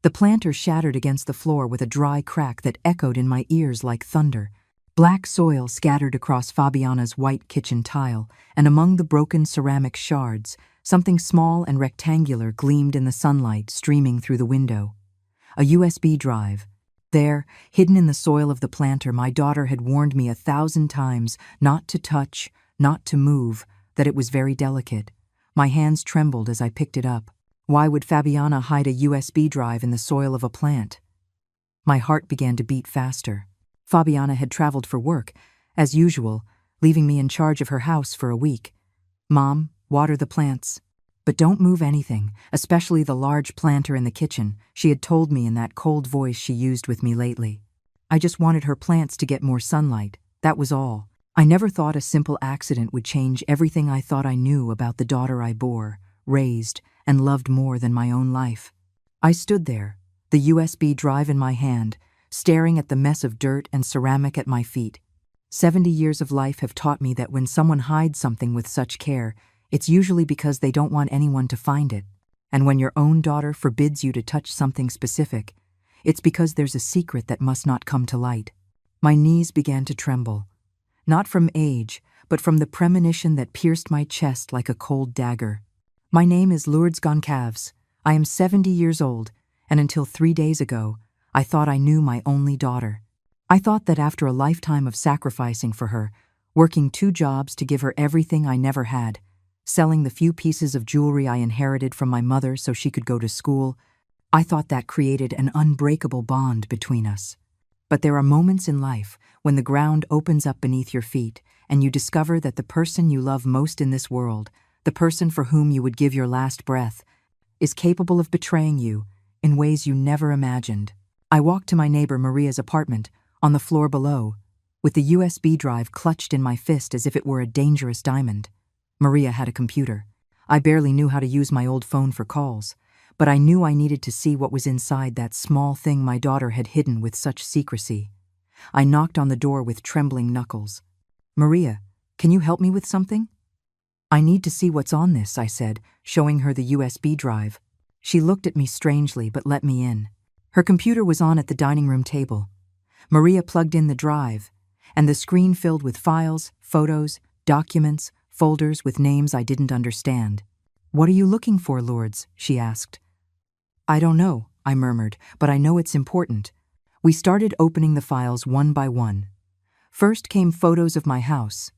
The planter shattered against the floor with a dry crack that echoed in my ears like thunder. Black soil scattered across Fabiana's white kitchen tile, and among the broken ceramic shards, something small and rectangular gleamed in the sunlight streaming through the window. A USB drive. There, hidden in the soil of the planter, my daughter had warned me 1,000 times not to touch, not to move, that it was very delicate. My hands trembled as I picked it up. Why would Fabiana hide a USB drive in the soil of a plant? My heart began to beat faster. Fabiana had traveled for work, as usual, leaving me in charge of her house for a week. "Mom, water the plants. But don't move anything, especially the large planter in the kitchen," she had told me in that cold voice she used with me lately. I just wanted her plants to get more sunlight, that was all. I never thought a simple accident would change everything I thought I knew about the daughter I bore, raised, and loved more than my own life. I stood there, the USB drive in my hand, staring at the mess of dirt and ceramic at my feet. 70 years of life have taught me that when someone hides something with such care, it's usually because they don't want anyone to find it. And when your own daughter forbids you to touch something specific, it's because there's a secret that must not come to light. My knees began to tremble. Not from age, but from the premonition that pierced my chest like a cold dagger. My name is Lourdes Goncalves. I am 70 years old, and until 3 days ago, I thought I knew my only daughter. I thought that after a lifetime of sacrificing for her, working 2 jobs to give her everything I never had, selling the few pieces of jewelry I inherited from my mother so she could go to school, I thought that created an unbreakable bond between us. But there are moments in life when the ground opens up beneath your feet and you discover that the person you love most in this world, the person for whom you would give your last breath, is capable of betraying you in ways you never imagined. I walked to my neighbor Maria's apartment, on the floor below, with the USB drive clutched in my fist as if it were a dangerous diamond. Maria had a computer. I barely knew how to use my old phone for calls, but I knew I needed to see what was inside that small thing my daughter had hidden with such secrecy. I knocked on the door with trembling knuckles. "Maria, can you help me with something?" "I need to see what's on this," I said, showing her the USB drive. She looked at me strangely but let me in. Her computer was on at the dining room table. Maria plugged in the drive, and the screen filled with files, photos, documents, folders with names I didn't understand. "What are you looking for, Lourdes?" she asked. "I don't know," I murmured, "but I know it's important." We started opening the files one by one. First came photos of my house.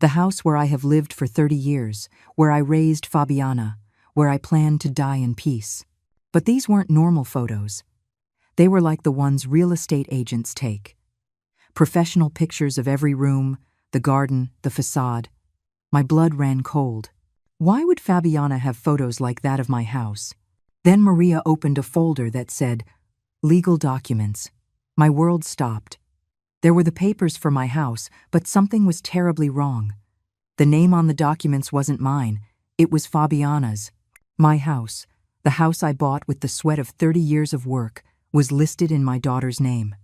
The house where I have lived for 30 years, where I raised Fabiana, where I planned to die in peace. But these weren't normal photos. They were like the ones real estate agents take. Professional pictures of every room, the garden, the facade. My blood ran cold. Why would Fabiana have photos like that of my house? Then Maria opened a folder that said, "Legal documents." My world stopped. There were the papers for my house, but something was terribly wrong. The name on the documents wasn't mine, it was Fabiana's. My house, the house I bought with the sweat of 30 years of work, was listed in my daughter's name.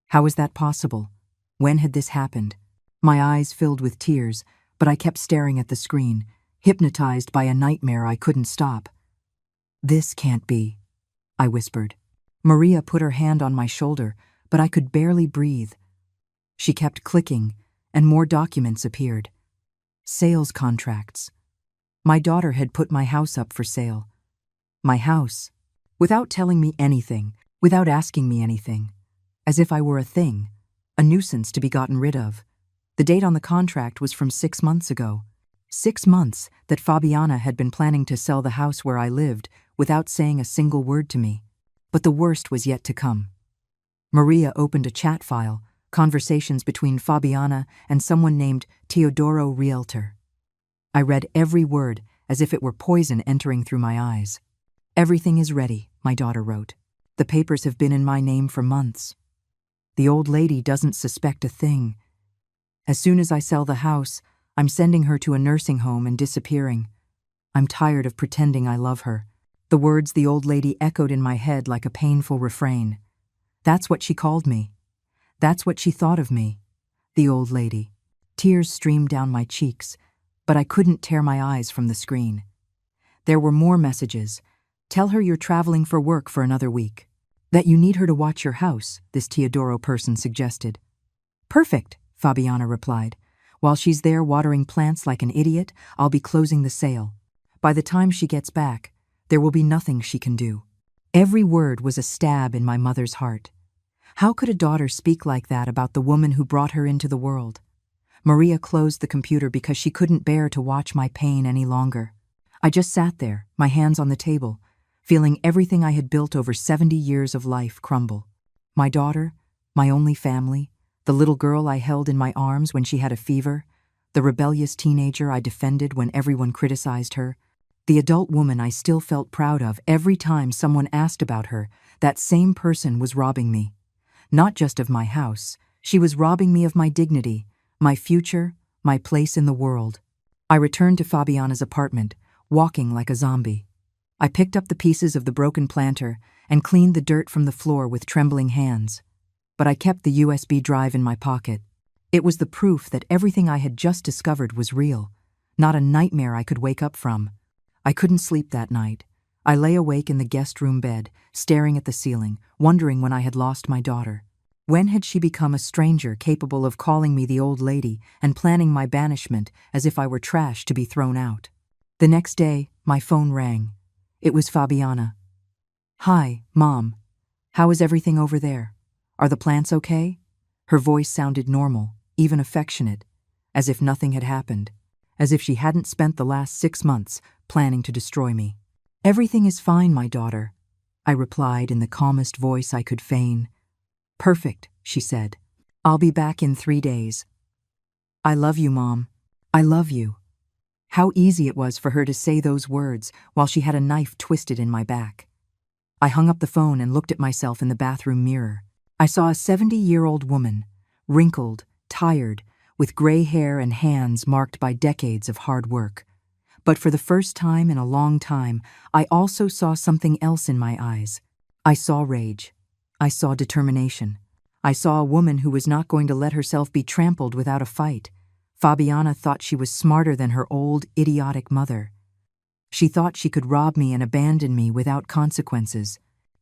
How was that possible? When had this happened? My eyes filled with tears, but I kept staring at the screen, hypnotized by a nightmare I couldn't stop. "This can't be," I whispered. Maria put her hand on my shoulder, but I could barely breathe. She kept clicking, and more documents appeared. Sales contracts. My daughter had put my house up for sale. My house. Without telling me anything, without asking me anything. As if I were a thing, a nuisance to be gotten rid of. The date on the contract was from 6 months ago. 6 months that Fabiana had been planning to sell the house where I lived without saying a single word to me. But the worst was yet to come. Maria opened a chat file, conversations between Fabiana and someone named Teodoro Realtor. I read every word as if it were poison entering through my eyes. "Everything is ready," my daughter wrote. "The papers have been in my name for months. The old lady doesn't suspect a thing. As soon as I sell the house, I'm sending her to a nursing home and disappearing. I'm tired of pretending I love her." The words the old lady echoed in my head like a painful refrain. That's what she called me. That's what she thought of me. The old lady. Tears streamed down my cheeks, but I couldn't tear my eyes from the screen. There were more messages, Tell her you're traveling for work for another week. That you need her to watch your house, this Teodoro person suggested. Perfect, Fabiana replied. While she's there watering plants like an idiot, I'll be closing the sale. By the time she gets back, there will be nothing she can do. Every word was a stab in my mother's heart. How could a daughter speak like that about the woman who brought her into the world? Maria closed the computer because she couldn't bear to watch my pain any longer. I just sat there, my hands on the table, feeling everything I had built over 70 years of life crumble. My daughter, my only family, the little girl I held in my arms when she had a fever, the rebellious teenager I defended when everyone criticized her, the adult woman I still felt proud of every time someone asked about her, that same person was robbing me. Not just of my house, she was robbing me of my dignity, my future, my place in the world. I returned to Fabiana's apartment, walking like a zombie. I picked up the pieces of the broken planter and cleaned the dirt from the floor with trembling hands. But I kept the USB drive in my pocket. It was the proof that everything I had just discovered was real, not a nightmare I could wake up from. I couldn't sleep that night. I lay awake in the guest room bed, staring at the ceiling, wondering when I had lost my daughter. When had she become a stranger capable of calling me the old lady and planning my banishment as if I were trash to be thrown out? The next day, my phone rang. It was Fabiana. "Hi, Mom. How is everything over there? Are the plants okay?" Her voice sounded normal, even affectionate, as if nothing had happened, as if she hadn't spent the last 6 months planning to destroy me. "Everything is fine, my daughter," I replied in the calmest voice I could feign. "Perfect," she said. "I'll be back in 3 days." "I love you, Mom. I love you." How easy it was for her to say those words while she had a knife twisted in my back. I hung up the phone and looked at myself in the bathroom mirror. I saw a 70-year-old woman, wrinkled, tired, with gray hair and hands marked by decades of hard work. But for the first time in a long time, I also saw something else in my eyes. I saw rage. I saw determination. I saw a woman who was not going to let herself be trampled without a fight. Fabiana thought she was smarter than her old, idiotic mother. She thought she could rob me and abandon me without consequences.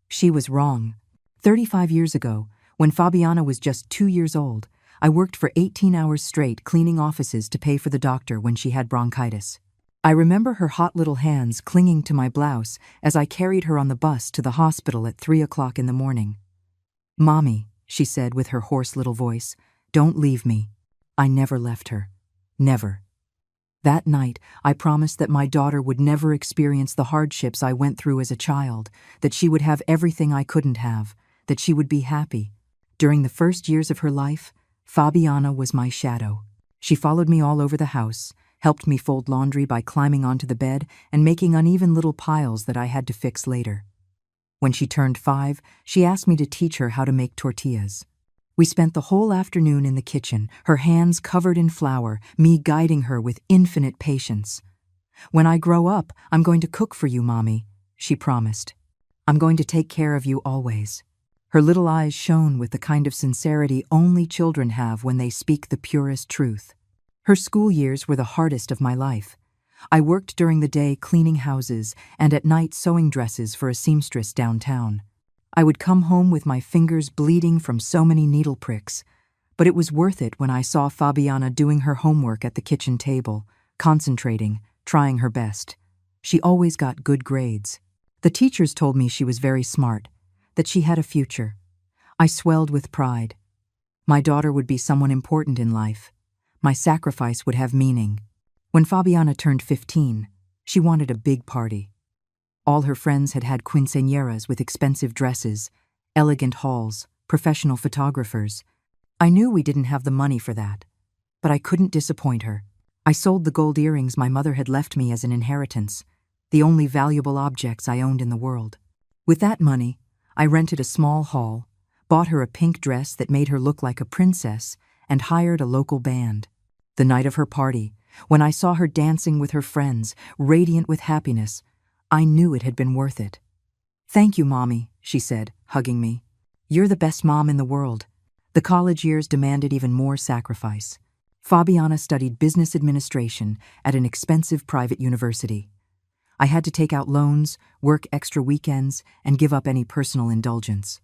She was wrong. 35 years ago, when Fabiana was just 2 years old, I worked for 18 hours straight cleaning offices to pay for the doctor when she had bronchitis. I remember her hot little hands clinging to my blouse as I carried her on the bus to the hospital at 3 o'clock in the morning. "Mommy," she said with her hoarse little voice, "don't leave me." I never left her. Never. That night, I promised that my daughter would never experience the hardships I went through as a child, that she would have everything I couldn't have, that she would be happy. During the first years of her life, Fabiana was my shadow. She followed me all over the house, helped me fold laundry by climbing onto the bed and making uneven little piles that I had to fix later. When she turned 5, she asked me to teach her how to make tortillas. We spent the whole afternoon in the kitchen, her hands covered in flour, me guiding her with infinite patience. "When I grow up, I'm going to cook for you, Mommy," she promised. "I'm going to take care of you always." Her little eyes shone with the kind of sincerity only children have when they speak the purest truth. Her school years were the hardest of my life. I worked during the day cleaning houses and at night sewing dresses for a seamstress downtown. I would come home with my fingers bleeding from so many needle pricks, but it was worth it when I saw Fabiana doing her homework at the kitchen table, concentrating, trying her best. She always got good grades. The teachers told me she was very smart, that she had a future. I swelled with pride. My daughter would be someone important in life. My sacrifice would have meaning. When Fabiana turned 15, she wanted a big party. All her friends had had quinceañeras with expensive dresses, elegant halls, professional photographers. I knew we didn't have the money for that, but I couldn't disappoint her. I sold the gold earrings my mother had left me as an inheritance, the only valuable objects I owned in the world. With that money, I rented a small hall, bought her a pink dress that made her look like a princess, and hired a local band. The night of her party, when I saw her dancing with her friends, radiant with happiness, I knew it had been worth it. "Thank you, Mommy," she said, hugging me. "You're the best mom in the world." The college years demanded even more sacrifice. Fabiana studied business administration at an expensive private university. I had to take out loans, work extra weekends, and give up any personal indulgence.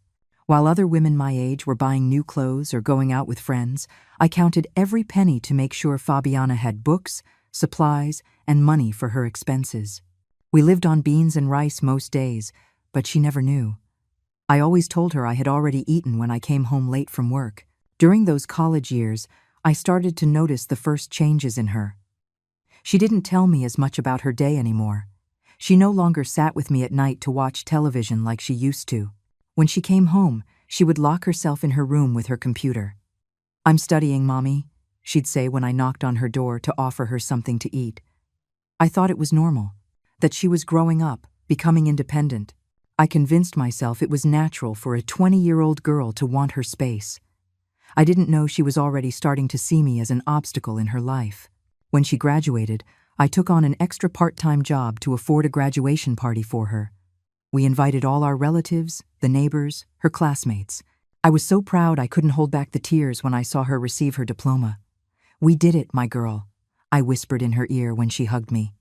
While other women my age were buying new clothes or going out with friends, I counted every penny to make sure Fabiana had books, supplies, and money for her expenses. We lived on beans and rice most days, but she never knew. I always told her I had already eaten when I came home late from work. During those college years, I started to notice the first changes in her. She didn't tell me as much about her day anymore. She no longer sat with me at night to watch television like she used to. When she came home, she would lock herself in her room with her computer. "I'm studying, Mommy," she'd say when I knocked on her door to offer her something to eat. I thought it was normal, that she was growing up, becoming independent. I convinced myself it was natural for a 20-year-old girl to want her space. I didn't know she was already starting to see me as an obstacle in her life. When she graduated, I took on an extra part-time job to afford a graduation party for her. We invited all our relatives, the neighbors, her classmates. I was so proud I couldn't hold back the tears when I saw her receive her diploma. "We did it, my girl," I whispered in her ear when she hugged me.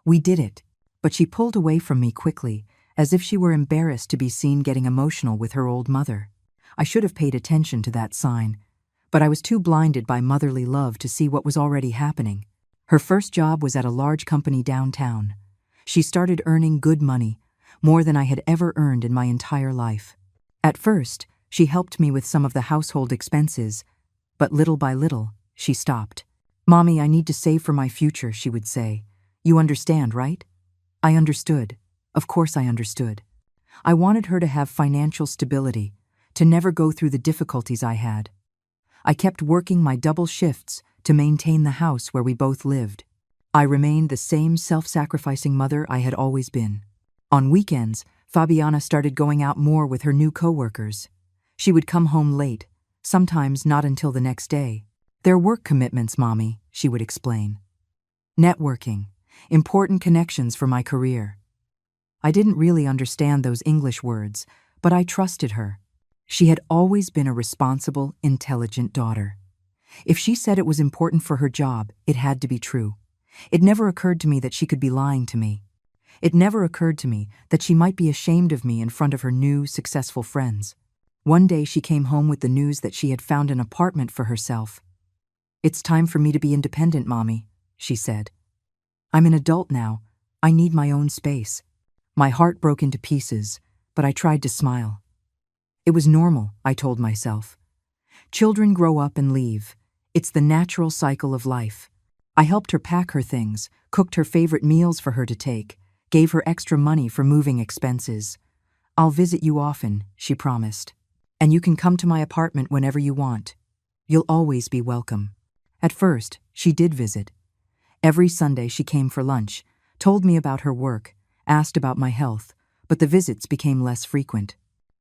"We did it." But she pulled away from me quickly, as if she were embarrassed to be seen getting emotional with her old mother. I should have paid attention to that sign, but I was too blinded by motherly love to see what was already happening. Her first job was at a large company downtown. She started earning good money, more than I had ever earned in my entire life. At first, she helped me with some of the household expenses, but little by little, she stopped. "Mommy, I need to save for my future," she would say. "You understand, right?" I understood. Of course I understood. I wanted her to have financial stability, to never go through the difficulties I had. I kept working my double shifts to maintain the house where we both lived. I remained the same self-sacrificing mother I had always been. On weekends, Fabiana started going out more with her new coworkers. She would come home late, sometimes not until the next day. "They're work commitments, Mommy," she would explain. "Networking, important connections for my career." I didn't really understand those English words, but I trusted her. She had always been a responsible, intelligent daughter. If she said it was important for her job, it had to be true. It never occurred to me that she could be lying to me. It never occurred to me that she might be ashamed of me in front of her new, successful friends. One day she came home with the news that she had found an apartment for herself. "It's time for me to be independent, Mommy," she said. "I'm an adult now. I need my own space." My heart broke into pieces, but I tried to smile. It was normal, I told myself. Children grow up and leave. It's the natural cycle of life. I helped her pack her things, cooked her favorite meals for her to take, gave her extra money for moving expenses. "I'll visit you often," she promised. "And you can come to my apartment whenever you want. You'll always be welcome." At first, she did visit. Every Sunday she came for lunch, told me about her work, asked about my health, but the visits became less frequent.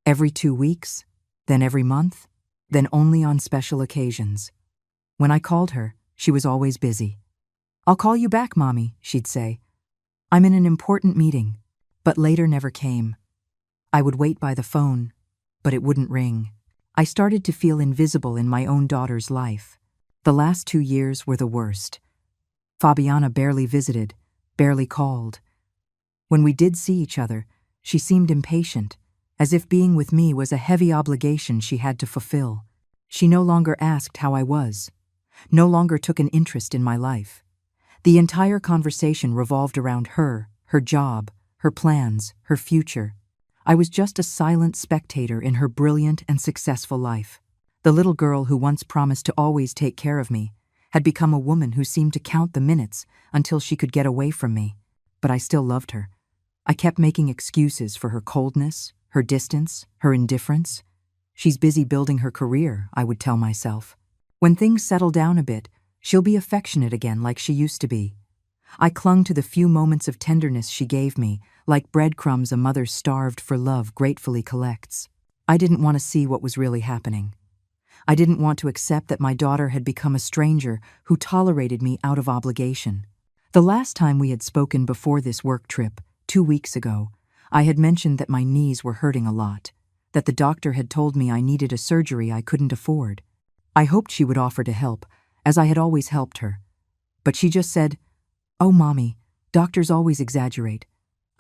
Every 2 weeks, then every month, then only on special occasions. When I called her, she was always busy. "I'll call you back, Mommy," she'd say. "I'm in an important meeting," but later never came. I would wait by the phone, but it wouldn't ring. I started to feel invisible in my own daughter's life. The last 2 years were the worst. Fabiana barely visited, barely called. When we did see each other, she seemed impatient, as if being with me was a heavy obligation she had to fulfill. She no longer asked how I was, no longer took an interest in my life. The entire conversation revolved around her job, her plans, her future. I was just a silent spectator in her brilliant and successful life. The little girl who once promised to always take care of me had become a woman who seemed to count the minutes until she could get away from me. But I still loved her. I kept making excuses for her coldness, her distance, her indifference. "She's busy building her career," I would tell myself. "When things settle down a bit, she'll be affectionate again like she used to be." I clung to the few moments of tenderness she gave me, like breadcrumbs a mother starved for love gratefully collects. I didn't want to see what was really happening. I didn't want to accept that my daughter had become a stranger who tolerated me out of obligation. The last time we had spoken before this work trip, 2 weeks ago, I had mentioned that my knees were hurting a lot, that the doctor had told me I needed a surgery I couldn't afford. I hoped she would offer to help, as I had always helped her. But she just said, "Oh, Mommy, doctors always exaggerate.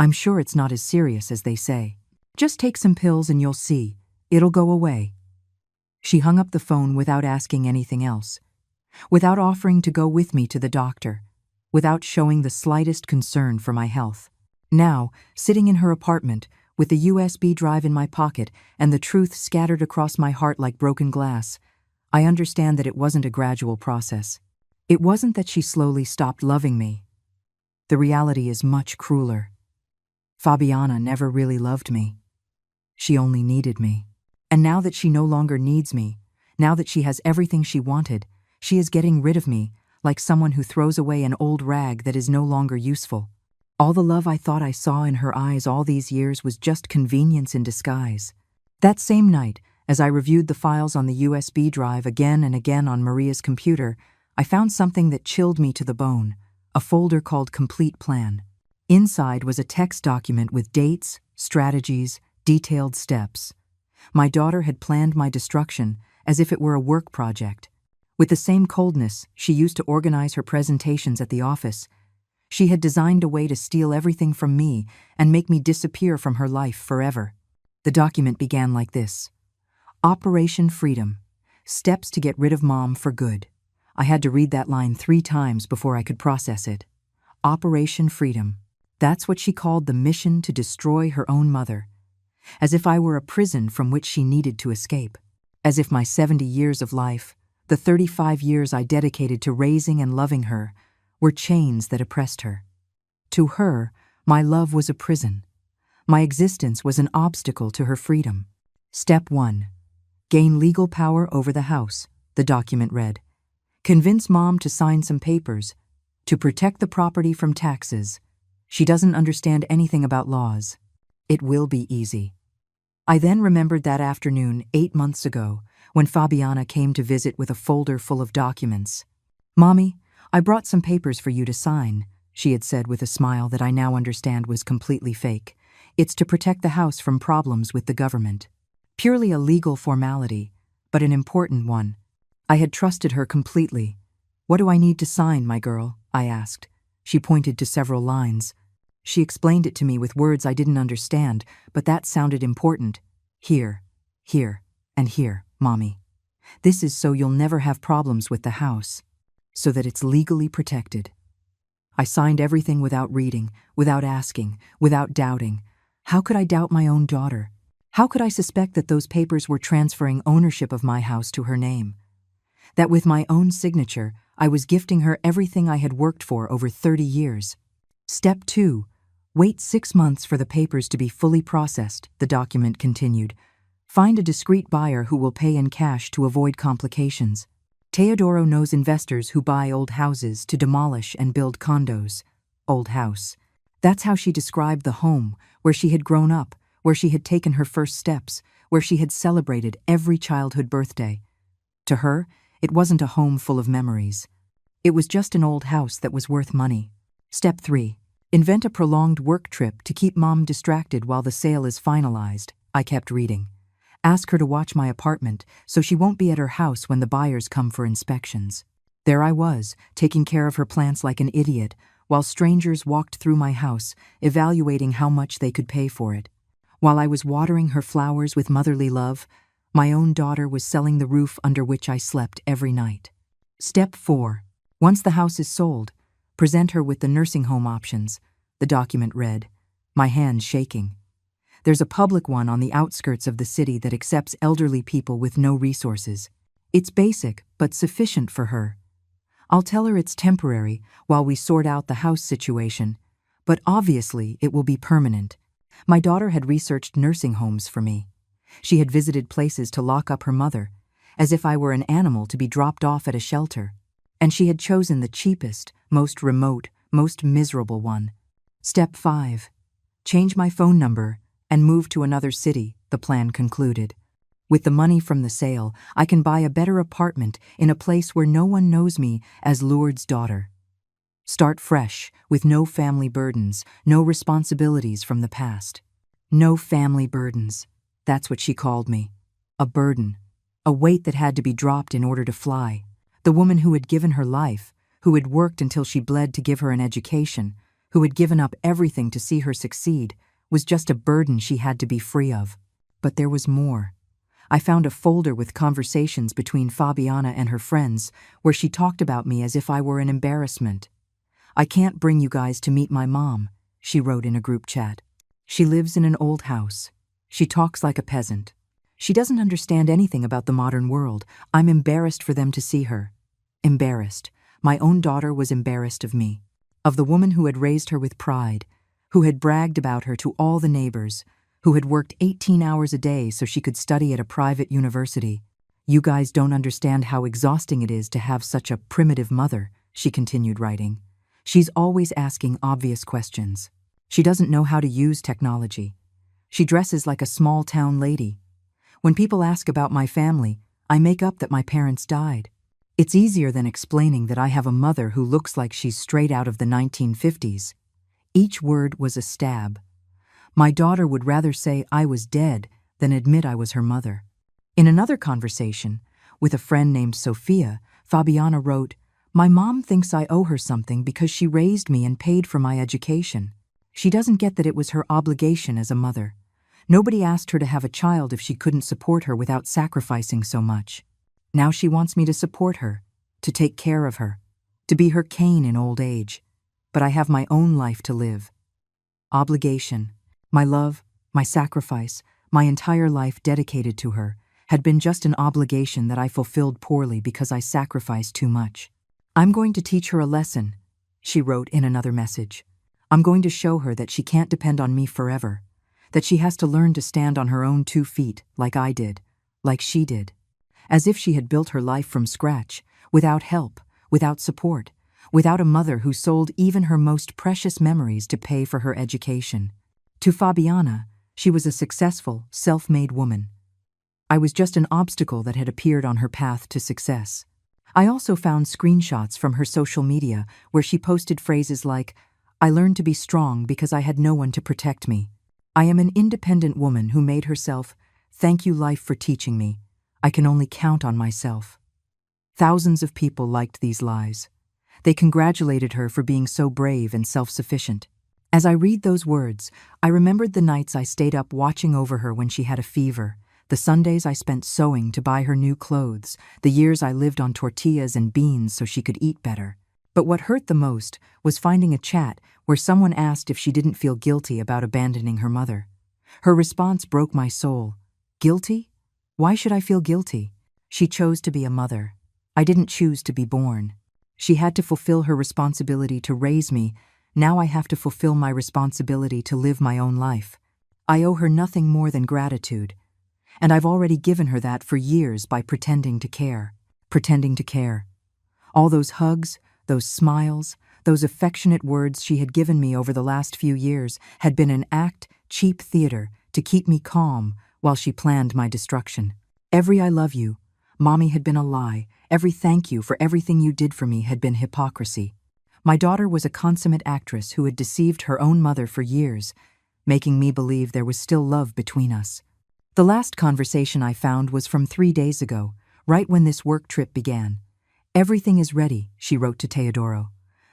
I'm sure it's not as serious as they say. Just take some pills and you'll see. It'll go away." She hung up the phone without asking anything else, without offering to go with me to the doctor, without showing the slightest concern for my health. Now, sitting in her apartment, with the USB drive in my pocket and the truth scattered across my heart like broken glass, I understand that it wasn't a gradual process. It wasn't that she slowly stopped loving me. The reality is much crueler. Fabiana never really loved me. She only needed me. And now that she no longer needs me, now that she has everything she wanted, she is getting rid of me, like someone who throws away an old rag that is no longer useful. All the love I thought I saw in her eyes all these years was just convenience in disguise. That same night, as I reviewed the files on the USB drive again and again on Maria's computer, I found something that chilled me to the bone, a folder called Complete Plan. Inside was a text document with dates, strategies, detailed steps. My daughter had planned my destruction as if it were a work project. With the same coldness she used to organize her presentations at the office, she had designed a way to steal everything from me and make me disappear from her life forever. The document began like this: Operation Freedom. Steps to get rid of Mom for good. I had to read that line 3 times before I could process it. Operation Freedom. That's what she called the mission to destroy her own mother. As if I were a prison from which she needed to escape. As if my 70 years of life, the 35 years I dedicated to raising and loving her, were chains that oppressed her. To her, my love was a prison. My existence was an obstacle to her freedom. Step 1. Gain legal power over the house, the document read. Convince Mom to sign some papers, to protect the property from taxes. She doesn't understand anything about laws. It will be easy. I then remembered that afternoon 8 months ago, when Fabiana came to visit with a folder full of documents. "Mommy, I brought some papers for you to sign," she had said with a smile that I now understand was completely fake. "It's to protect the house from problems with the government." Purely a legal formality, but an important one. I had trusted her completely. "What do I need to sign, my girl?" I asked. She pointed to several lines. She explained it to me with words I didn't understand, but that sounded important. "Here, here, and here, Mommy. This is so you'll never have problems with the house, so that it's legally protected." I signed everything without reading, without asking, without doubting. How could I doubt my own daughter? How could I suspect that those papers were transferring ownership of my house to her name? That with my own signature, I was gifting her everything I had worked for over 30 years. Step 2. Wait 6 months for the papers to be fully processed, the document continued. Find a discreet buyer who will pay in cash to avoid complications. Teodoro knows investors who buy old houses to demolish and build condos. Old house. That's how she described the home, where she had grown up, where she had taken her first steps, where she had celebrated every childhood birthday. To her, it wasn't a home full of memories. It was just an old house that was worth money. Step 3. Invent a prolonged work trip to keep Mom distracted while the sale is finalized. I kept reading. Ask her to watch my apartment so she won't be at her house when the buyers come for inspections. There I was, taking care of her plants like an idiot, while strangers walked through my house, evaluating how much they could pay for it. While I was watering her flowers with motherly love, my own daughter was selling the roof under which I slept every night. Step 4. Once the house is sold, present her with the nursing home options, the document read, my hands shaking. There's a public one on the outskirts of the city that accepts elderly people with no resources. It's basic, but sufficient for her. I'll tell her it's temporary while we sort out the house situation, but obviously it will be permanent. My daughter had researched nursing homes for me. She had visited places to lock up her mother, as if I were an animal to be dropped off at a shelter. And she had chosen the cheapest, most remote, most miserable one. Step 5. Change my phone number and move to another city, the plan concluded. With the money from the sale, I can buy a better apartment in a place where no one knows me as Lourdes' daughter. Start fresh, with no family burdens, no responsibilities from the past. No family burdens. That's what she called me. A burden. A weight that had to be dropped in order to fly. The woman who had given her life, who had worked until she bled to give her an education, who had given up everything to see her succeed, was just a burden she had to be free of. But there was more. I found a folder with conversations between Fabiana and her friends where she talked about me as if I were an embarrassment. "I can't bring you guys to meet my mom," she wrote in a group chat. "She lives in an old house. She talks like a peasant. She doesn't understand anything about the modern world. I'm embarrassed for them to see her." Embarrassed. My own daughter was embarrassed of me, of the woman who had raised her with pride, who had bragged about her to all the neighbors, who had worked 18 hours a day so she could study at a private university. "You guys don't understand how exhausting it is to have such a primitive mother," she continued writing. "She's always asking obvious questions. She doesn't know how to use technology. She dresses like a small-town lady. When people ask about my family, I make up that my parents died. It's easier than explaining that I have a mother who looks like she's straight out of the 1950s. Each word was a stab. My daughter would rather say I was dead than admit I was her mother. In another conversation, with a friend named Sophia, Fabiana wrote, "My mom thinks I owe her something because she raised me and paid for my education. She doesn't get that it was her obligation as a mother. Nobody asked her to have a child if she couldn't support her without sacrificing so much. Now she wants me to support her, to take care of her, to be her cane in old age. But I have my own life to live." Obligation. My love, my sacrifice, my entire life dedicated to her, had been just an obligation that I fulfilled poorly because I sacrificed too much. "I'm going to teach her a lesson," she wrote in another message. "I'm going to show her that she can't depend on me forever, that she has to learn to stand on her own 2 feet, like I did, like she did." As if she had built her life from scratch, without help, without support, without a mother who sold even her most precious memories to pay for her education. To Fabiana, she was a successful, self-made woman. I was just an obstacle that had appeared on her path to success. I also found screenshots from her social media where she posted phrases like, "I learned to be strong because I had no one to protect me. I am an independent woman who made herself. Thank you, life, for teaching me. I can only count on myself." Thousands of people liked these lies. They congratulated her for being so brave and self-sufficient. As I read those words, I remembered the nights I stayed up watching over her when she had a fever, the Sundays I spent sewing to buy her new clothes, the years I lived on tortillas and beans so she could eat better. But what hurt the most was finding a chat where someone asked if she didn't feel guilty about abandoning her mother. Her response broke my soul. "Guilty? Why should I feel guilty? She chose to be a mother. I didn't choose to be born. She had to fulfill her responsibility to raise me. Now I have to fulfill my responsibility to live my own life. I owe her nothing more than gratitude. And I've already given her that for years by pretending to care. Pretending to care. All those hugs, those smiles, those affectionate words she had given me over the last few years had been an act, cheap theater, to keep me calm while she planned my destruction. Every "I love you," Mommy, had been a lie. Every "thank you for everything you did for me" had been hypocrisy. My daughter was a consummate actress who had deceived her own mother for years, making me believe there was still love between us. The last conversation I found was from 3 days ago, right when this work trip began. "Everything is ready," she wrote to Teodoro.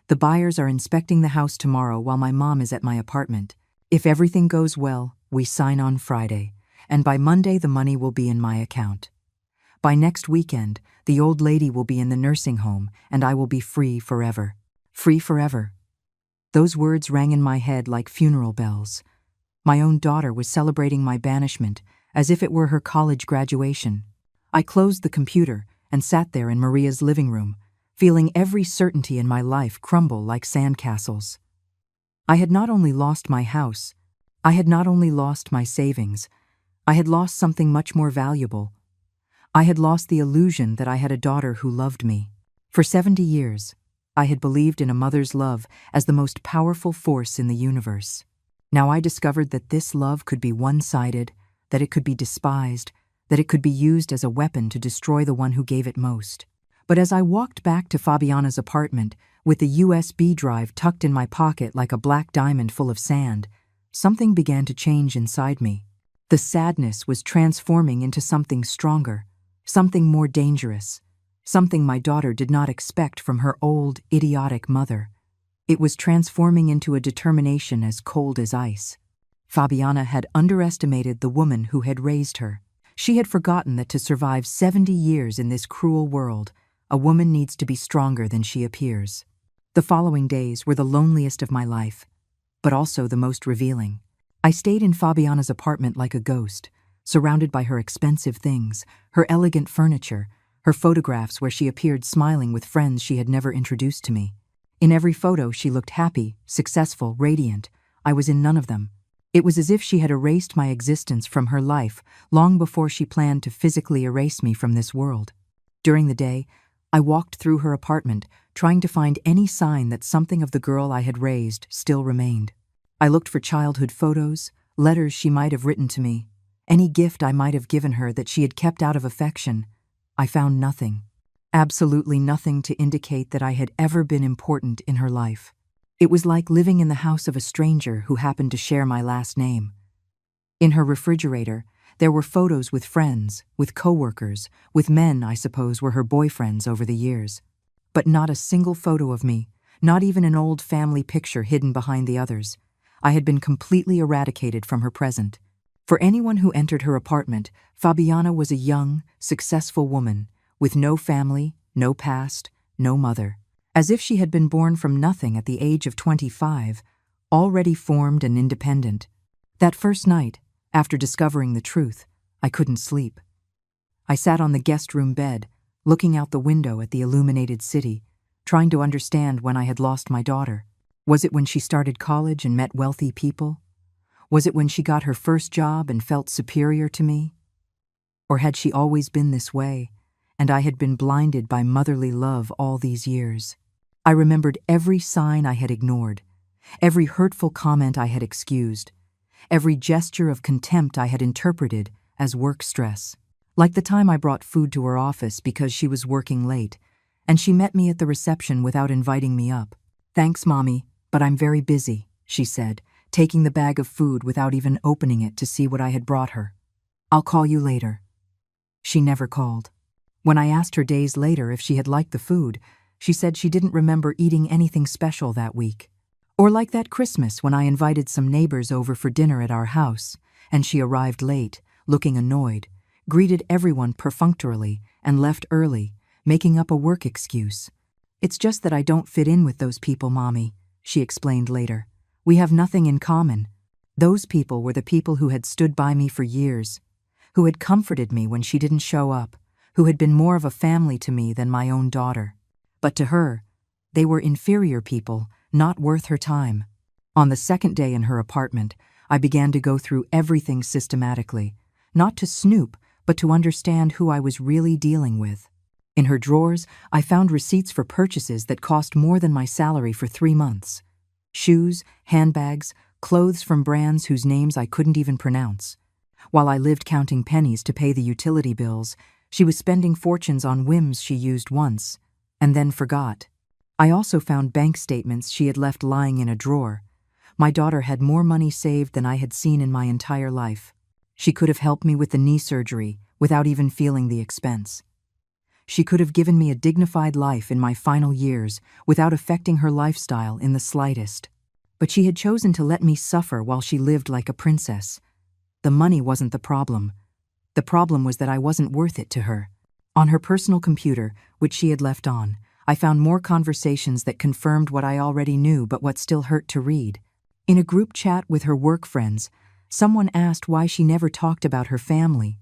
"The buyers are inspecting the house tomorrow while my mom is at my apartment. If everything goes well, we sign on Friday, and by Monday the money will be in my account. By next weekend, the old lady will be in the nursing home, and I will be free forever." Free forever. Those words rang in my head like funeral bells. My own daughter was celebrating my banishment as if it were her college graduation. I closed the computer and sat there in Maria's living room, feeling every certainty in my life crumble like sandcastles. I had not only lost my house, I had not only lost my savings, I had lost something much more valuable. I had lost the illusion that I had a daughter who loved me. For 70 years, I had believed in a mother's love as the most powerful force in the universe. Now I discovered that this love could be one-sided, that it could be despised, that it could be used as a weapon to destroy the one who gave it most. But as I walked back to Fabiana's apartment, with the USB drive tucked in my pocket like a black diamond full of sand, something began to change inside me. The sadness was transforming into something stronger, something more dangerous. Something my daughter did not expect from her old, idiotic mother. It was transforming into a determination as cold as ice. Fabiana had underestimated the woman who had raised her. She had forgotten that to survive 70 years in this cruel world, a woman needs to be stronger than she appears. The following days were the loneliest of my life, but also the most revealing. I stayed in Fabiana's apartment like a ghost, surrounded by her expensive things, her elegant furniture, her photographs where she appeared smiling with friends she had never introduced to me. In every photo she looked happy, successful, radiant. I was in none of them. It was as if she had erased my existence from her life long before she planned to physically erase me from this world. During the day, I walked through her apartment, trying to find any sign that something of the girl I had raised still remained. I looked for childhood photos, letters she might have written to me, any gift I might have given her that she had kept out of affection. I found nothing, absolutely nothing to indicate that I had ever been important in her life. It was like living in the house of a stranger who happened to share my last name. In her refrigerator, there were photos with friends, with coworkers, with men I suppose were her boyfriends over the years. But not a single photo of me, not even an old family picture hidden behind the others. I had been completely eradicated from her present. For anyone who entered her apartment, Fabiana was a young, successful woman, with no family, no past, no mother. As if she had been born from nothing at the age of 25, already formed and independent. That first night, after discovering the truth, I couldn't sleep. I sat on the guest room bed, looking out the window at the illuminated city, trying to understand when I had lost my daughter. Was it when she started college and met wealthy people? Was it when she got her first job and felt superior to me? Or had she always been this way, and I had been blinded by motherly love all these years? I remembered every sign I had ignored, every hurtful comment I had excused, every gesture of contempt I had interpreted as work stress. Like the time I brought food to her office because she was working late, and she met me at the reception without inviting me up. "Thanks, Mommy, but I'm very busy," she said, taking the bag of food without even opening it to see what I had brought her. "I'll call you later." She never called. When I asked her days later if she had liked the food, she said she didn't remember eating anything special that week. Or like that Christmas when I invited some neighbors over for dinner at our house, and she arrived late, looking annoyed, greeted everyone perfunctorily, and left early, making up a work excuse. "It's just that I don't fit in with those people, Mommy," she explained later. "We have nothing in common. Those people were the people who had stood by me for years, who had comforted me when she didn't show up, who had been more of a family to me than my own daughter. But to her, they were inferior people, not worth her time." On the second day in her apartment, I began to go through everything systematically, not to snoop, but to understand who I was really dealing with. In her drawers, I found receipts for purchases that cost more than my salary for 3 months. Shoes, handbags, clothes from brands whose names I couldn't even pronounce. While I lived counting pennies to pay the utility bills, she was spending fortunes on whims she used once, and then forgot. I also found bank statements she had left lying in a drawer. My daughter had more money saved than I had seen in my entire life. She could have helped me with the knee surgery without even feeling the expense. She could have given me a dignified life in my final years without affecting her lifestyle in the slightest. But she had chosen to let me suffer while she lived like a princess. The money wasn't the problem. The problem was that I wasn't worth it to her. On her personal computer, which she had left on, I found more conversations that confirmed what I already knew but what still hurt to read. In a group chat with her work friends, someone asked why she never talked about her family.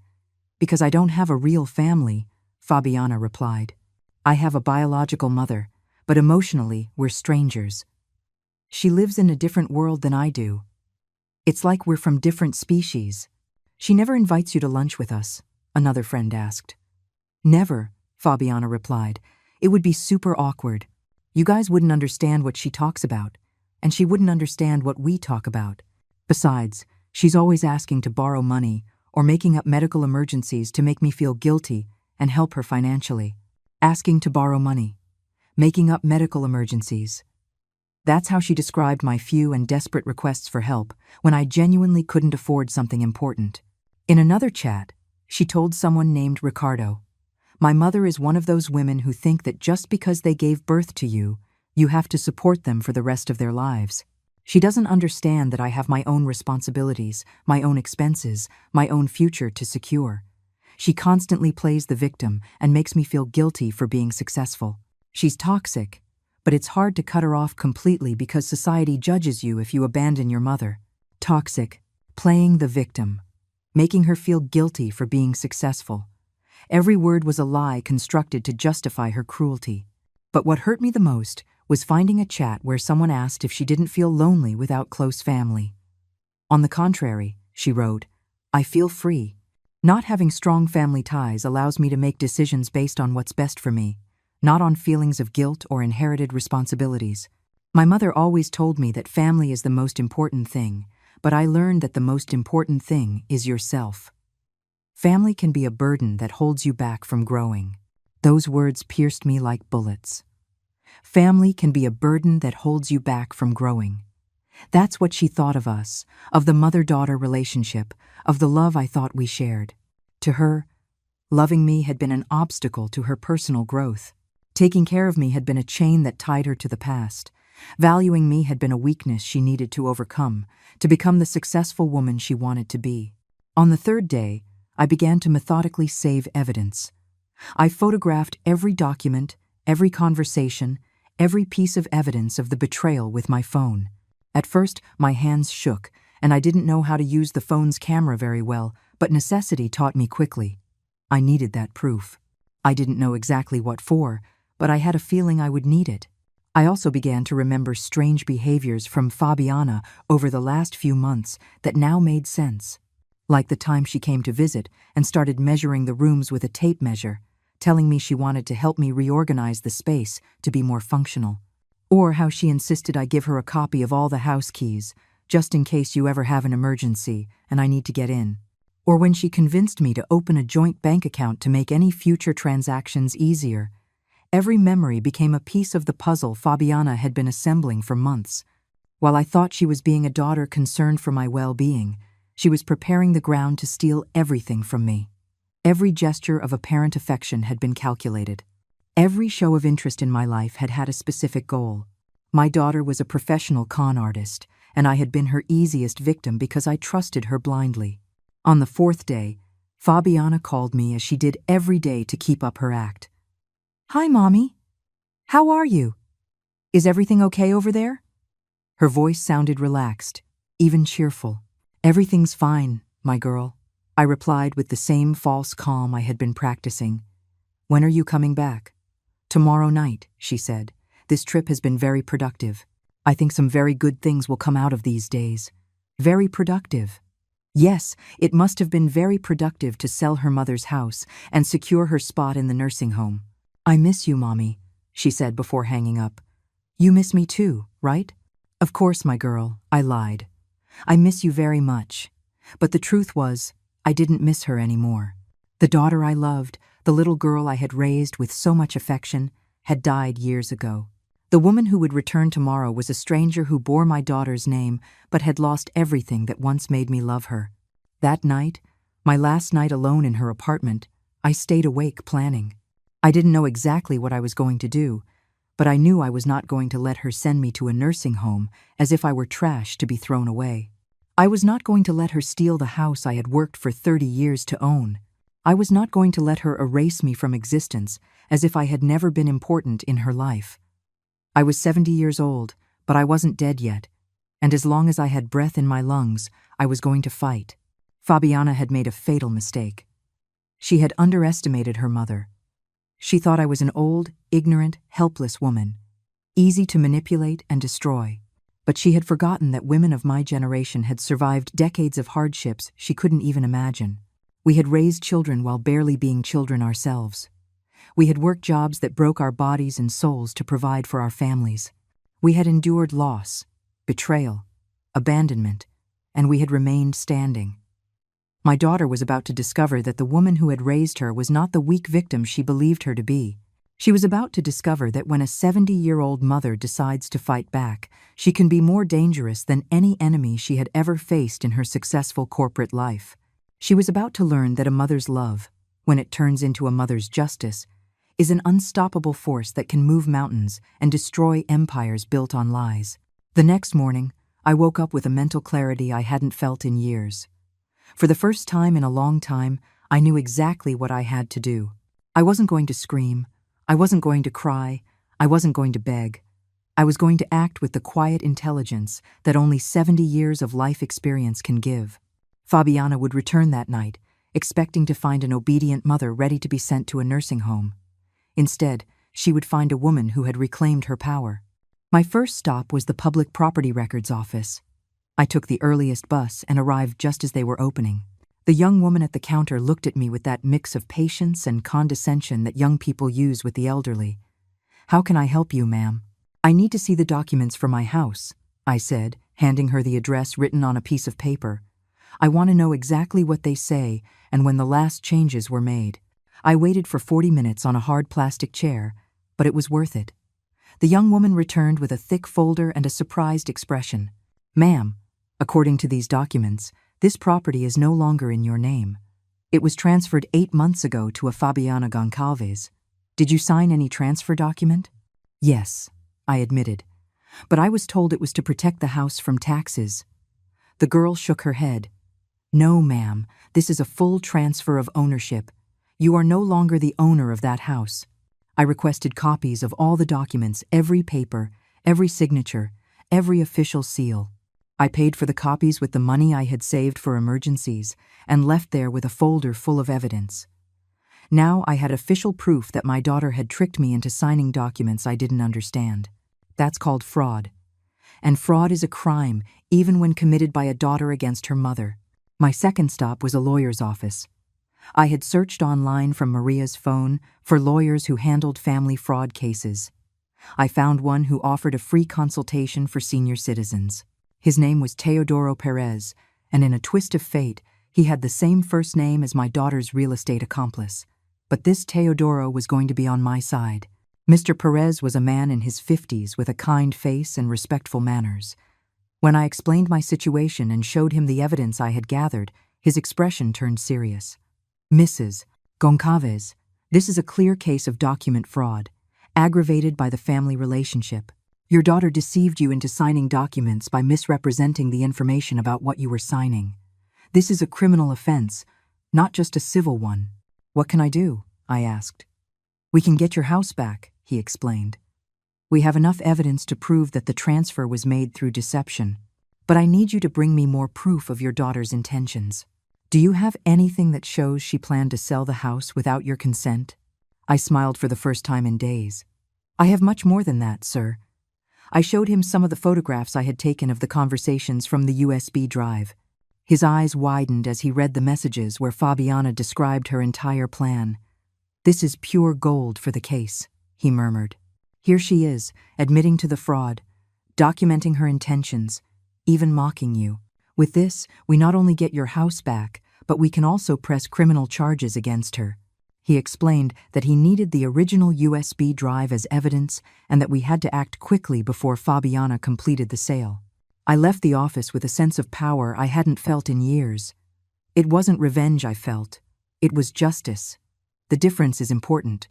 "Because I don't have a real family," Fabiana replied. "I have a biological mother, but emotionally we're strangers. She lives in a different world than I do. It's like we're from different species." "She never invites you to lunch with us," another friend asked. "Never," Fabiana replied. "It would be super awkward. You guys wouldn't understand what she talks about, and she wouldn't understand what we talk about. Besides, she's always asking to borrow money or making up medical emergencies to make me feel guilty and help her financially. Asking to borrow money, making up medical emergencies." That's how she described my few and desperate requests for help when I genuinely couldn't afford something important. In another chat, she told someone named Ricardo, "My mother is one of those women who think that just because they gave birth to you, You have to support them for the rest of their lives. She doesn't understand that I have my own responsibilities, my own expenses, my own future to secure. She constantly plays the victim and makes me feel guilty for being successful. She's toxic, but it's hard to cut her off completely because society judges you if you abandon your mother. Toxic, playing the victim, making her feel guilty for being successful. Every word was a lie constructed to justify her cruelty. But what hurt me the most was finding a chat where someone asked if she didn't feel lonely without close family. On the contrary, she wrote, I feel free. Not having strong family ties allows me to make decisions based on what's best for me, not on feelings of guilt or inherited responsibilities. My mother always told me that family is the most important thing, but I learned that the most important thing is yourself. Family can be a burden that holds you back from growing. Those words pierced me like bullets. Family can be a burden that holds you back from growing. That's what she thought of us, of the mother-daughter relationship, of the love I thought we shared. To her, loving me had been an obstacle to her personal growth. Taking care of me had been a chain that tied her to the past. Valuing me had been a weakness she needed to overcome, to become the successful woman she wanted to be. On the third day, I began to methodically save evidence. I photographed every document, every conversation, every piece of evidence of the betrayal with my phone. At first, my hands shook, and I didn't know how to use the phone's camera very well, but necessity taught me quickly. I needed that proof. I didn't know exactly what for, but I had a feeling I would need it. I also began to remember strange behaviors from Fabiana over the last few months that now made sense. Like the time she came to visit and started measuring the rooms with a tape measure, telling me she wanted to help me reorganize the space to be more functional. Or how she insisted I give her a copy of all the house keys, just in case you ever have an emergency and I need to get in. Or when she convinced me to open a joint bank account to make any future transactions easier. Every memory became a piece of the puzzle Fabiana had been assembling for months. While I thought she was being a daughter concerned for my well-being, she was preparing the ground to steal everything from me. Every gesture of apparent affection had been calculated. Every show of interest in my life had had a specific goal. My daughter was a professional con artist, and I had been her easiest victim because I trusted her blindly. On the fourth day, Fabiana called me as she did every day to keep up her act. Hi, Mommy. How are you? Is everything okay over there? Her voice sounded relaxed, even cheerful. Everything's fine, my girl, I replied with the same false calm I had been practicing. When are you coming back? Tomorrow night, she said. This trip has been very productive. I think some very good things will come out of these days. Very productive. Yes, it must have been very productive to sell her mother's house and secure her spot in the nursing home. I miss you, Mommy, she said before hanging up. You miss me too, right? Of course, my girl, I lied. I miss you very much. But the truth was, I didn't miss her anymore. The daughter I loved, the little girl I had raised with so much affection, had died years ago. The woman who would return tomorrow was a stranger who bore my daughter's name but had lost everything that once made me love her. That night, my last night alone in her apartment, I stayed awake planning. I didn't know exactly what I was going to do, but I knew I was not going to let her send me to a nursing home as if I were trash to be thrown away. I was not going to let her steal the house I had worked for 30 years to own. I was not going to let her erase me from existence as if I had never been important in her life. I was 70 years old, but I wasn't dead yet, and as long as I had breath in my lungs, I was going to fight. Fabiana had made a fatal mistake. She had underestimated her mother. She thought I was an old, ignorant, helpless woman, easy to manipulate and destroy. But she had forgotten that women of my generation had survived decades of hardships she couldn't even imagine. We had raised children while barely being children ourselves. We had worked jobs that broke our bodies and souls to provide for our families. We had endured loss, betrayal, abandonment, and we had remained standing. My daughter was about to discover that the woman who had raised her was not the weak victim she believed her to be. She was about to discover that when a 70-year-old mother decides to fight back, she can be more dangerous than any enemy she had ever faced in her successful corporate life. She was about to learn that a mother's love, when it turns into a mother's justice, is an unstoppable force that can move mountains and destroy empires built on lies. The next morning, I woke up with a mental clarity I hadn't felt in years. For the first time in a long time, I knew exactly what I had to do. I wasn't going to scream. I wasn't going to cry. I wasn't going to beg. I was going to act with the quiet intelligence that only 70 years of life experience can give. Fabiana would return that night, expecting to find an obedient mother ready to be sent to a nursing home. Instead, she would find a woman who had reclaimed her power. My first stop was the Public Property Records Office. I took the earliest bus and arrived just as they were opening. The young woman at the counter looked at me with that mix of patience and condescension that young people use with the elderly. "How can I help you, ma'am?" "I need to see the documents for my house," I said, handing her the address written on a piece of paper. "I want to know exactly what they say and when the last changes were made." I waited for 40 minutes on a hard plastic chair, but it was worth it. The young woman returned with a thick folder and a surprised expression. "Ma'am, according to these documents, this property is no longer in your name. It was transferred 8 months ago to a Fabiana Goncalves. Did you sign any transfer document?" "Yes," I admitted, "but I was told it was to protect the house from taxes." The girl shook her head. "No, ma'am, this is a full transfer of ownership. You are no longer the owner of that house." I requested copies of all the documents, every paper, every signature, every official seal. I paid for the copies with the money I had saved for emergencies and left there with a folder full of evidence. Now I had official proof that my daughter had tricked me into signing documents I didn't understand. That's called fraud. And fraud is a crime, even when committed by a daughter against her mother. My second stop was a lawyer's office. I had searched online from Maria's phone for lawyers who handled family fraud cases. I found one who offered a free consultation for senior citizens. His name was Teodoro Perez, and in a twist of fate, he had the same first name as my daughter's real estate accomplice. But this Teodoro was going to be on my side. Mr. Perez was a man in his 50s with a kind face and respectful manners. When I explained my situation and showed him the evidence I had gathered, his expression turned serious. "Mrs. Goncalves, this is a clear case of document fraud, aggravated by the family relationship. Your daughter deceived you into signing documents by misrepresenting the information about what you were signing. This is a criminal offense, not just a civil one." "What can I do?" I asked. "We can get your house back," he explained. "We have enough evidence to prove that the transfer was made through deception. But I need you to bring me more proof of your daughter's intentions. Do you have anything that shows she planned to sell the house without your consent?" I smiled for the first time in days. "I have much more than that, sir." I showed him some of the photographs I had taken of the conversations from the USB drive. His eyes widened as he read the messages where Fabiana described her entire plan. "This is pure gold for the case," he murmured. "Here she is, admitting to the fraud, documenting her intentions, even mocking you. With this, we not only get your house back, but we can also press criminal charges against her." He explained that he needed the original USB drive as evidence and that we had to act quickly before Fabiana completed the sale. I left the office with a sense of power I hadn't felt in years. It wasn't revenge I felt. It was justice. The difference is important.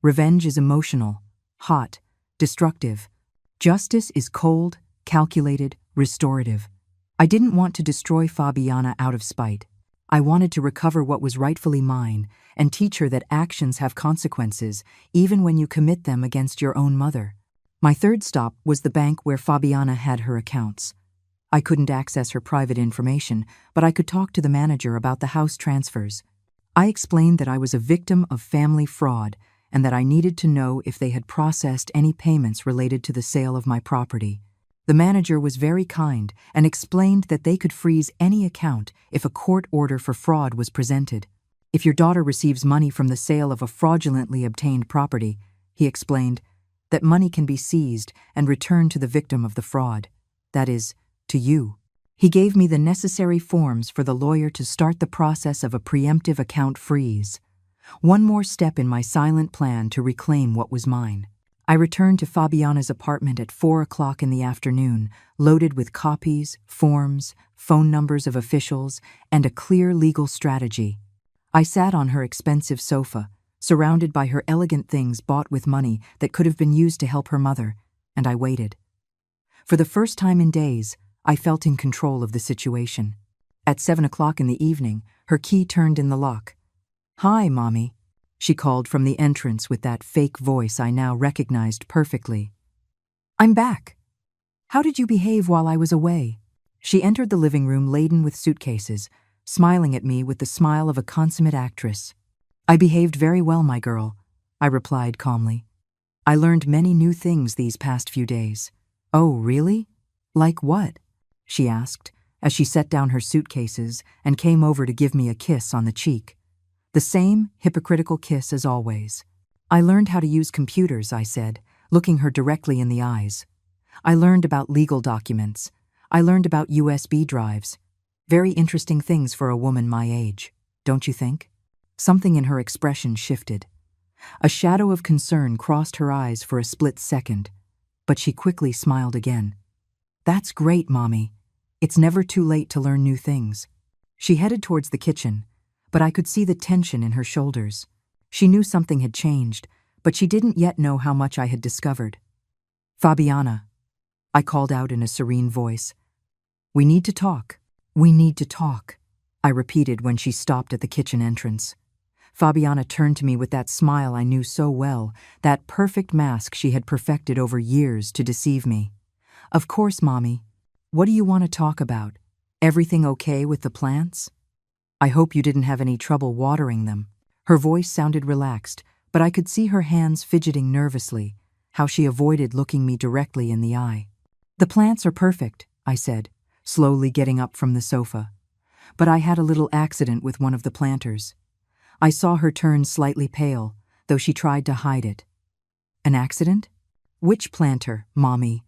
Revenge is emotional, hot, destructive. Justice is cold, calculated, restorative. I didn't want to destroy Fabiana out of spite. I wanted to recover what was rightfully mine and teach her that actions have consequences, even when you commit them against your own mother. My third stop was the bank where Fabiana had her accounts. I couldn't access her private information, but I could talk to the manager about the house transfers. I explained that I was a victim of family fraud and that I needed to know if they had processed any payments related to the sale of my property. The manager was very kind and explained that they could freeze any account if a court order for fraud was presented. "If your daughter receives money from the sale of a fraudulently obtained property," he explained, "that money can be seized and returned to the victim of the fraud. That is, to you." He gave me the necessary forms for the lawyer to start the process of a preemptive account freeze. One more step in my silent plan to reclaim what was mine. I returned to Fabiana's apartment at 4 o'clock in the afternoon, loaded with copies, forms, phone numbers of officials, and a clear legal strategy. I sat on her expensive sofa, surrounded by her elegant things bought with money that could have been used to help her mother, and I waited. For the first time in days, I felt in control of the situation. At 7 o'clock in the evening, her key turned in the lock. "Hi, Mommy," she called from the entrance with that fake voice I now recognized perfectly. "I'm back. How did you behave while I was away?" She entered the living room laden with suitcases, smiling at me with the smile of a consummate actress. "I behaved very well, my girl," I replied calmly. "I learned many new things these past few days." "Oh, really? Like what?" she asked, as she set down her suitcases and came over to give me a kiss on the cheek. The same hypocritical kiss as always. "I learned how to use computers," I said, looking her directly in the eyes. "I learned about legal documents. I learned about USB drives. Very interesting things for a woman my age, don't you think?" Something in her expression shifted. A shadow of concern crossed her eyes for a split second, but she quickly smiled again. "That's great, Mommy. It's never too late to learn new things." She headed towards the kitchen, but I could see the tension in her shoulders. She knew something had changed, but she didn't yet know how much I had discovered. "Fabiana," I called out in a serene voice. "We need to talk. We need to talk," I repeated when she stopped at the kitchen entrance. Fabiana turned to me with that smile I knew so well, that perfect mask she had perfected over years to deceive me. "Of course, Mommy. What do you want to talk about? Everything okay with the plants? I hope you didn't have any trouble watering them." Her voice sounded relaxed, but I could see her hands fidgeting nervously, how she avoided looking me directly in the eye. "The plants are perfect," I said, slowly getting up from the sofa. "But I had a little accident with one of the planters." I saw her turn slightly pale, though she tried to hide it. "An accident? Which planter, Mommy?"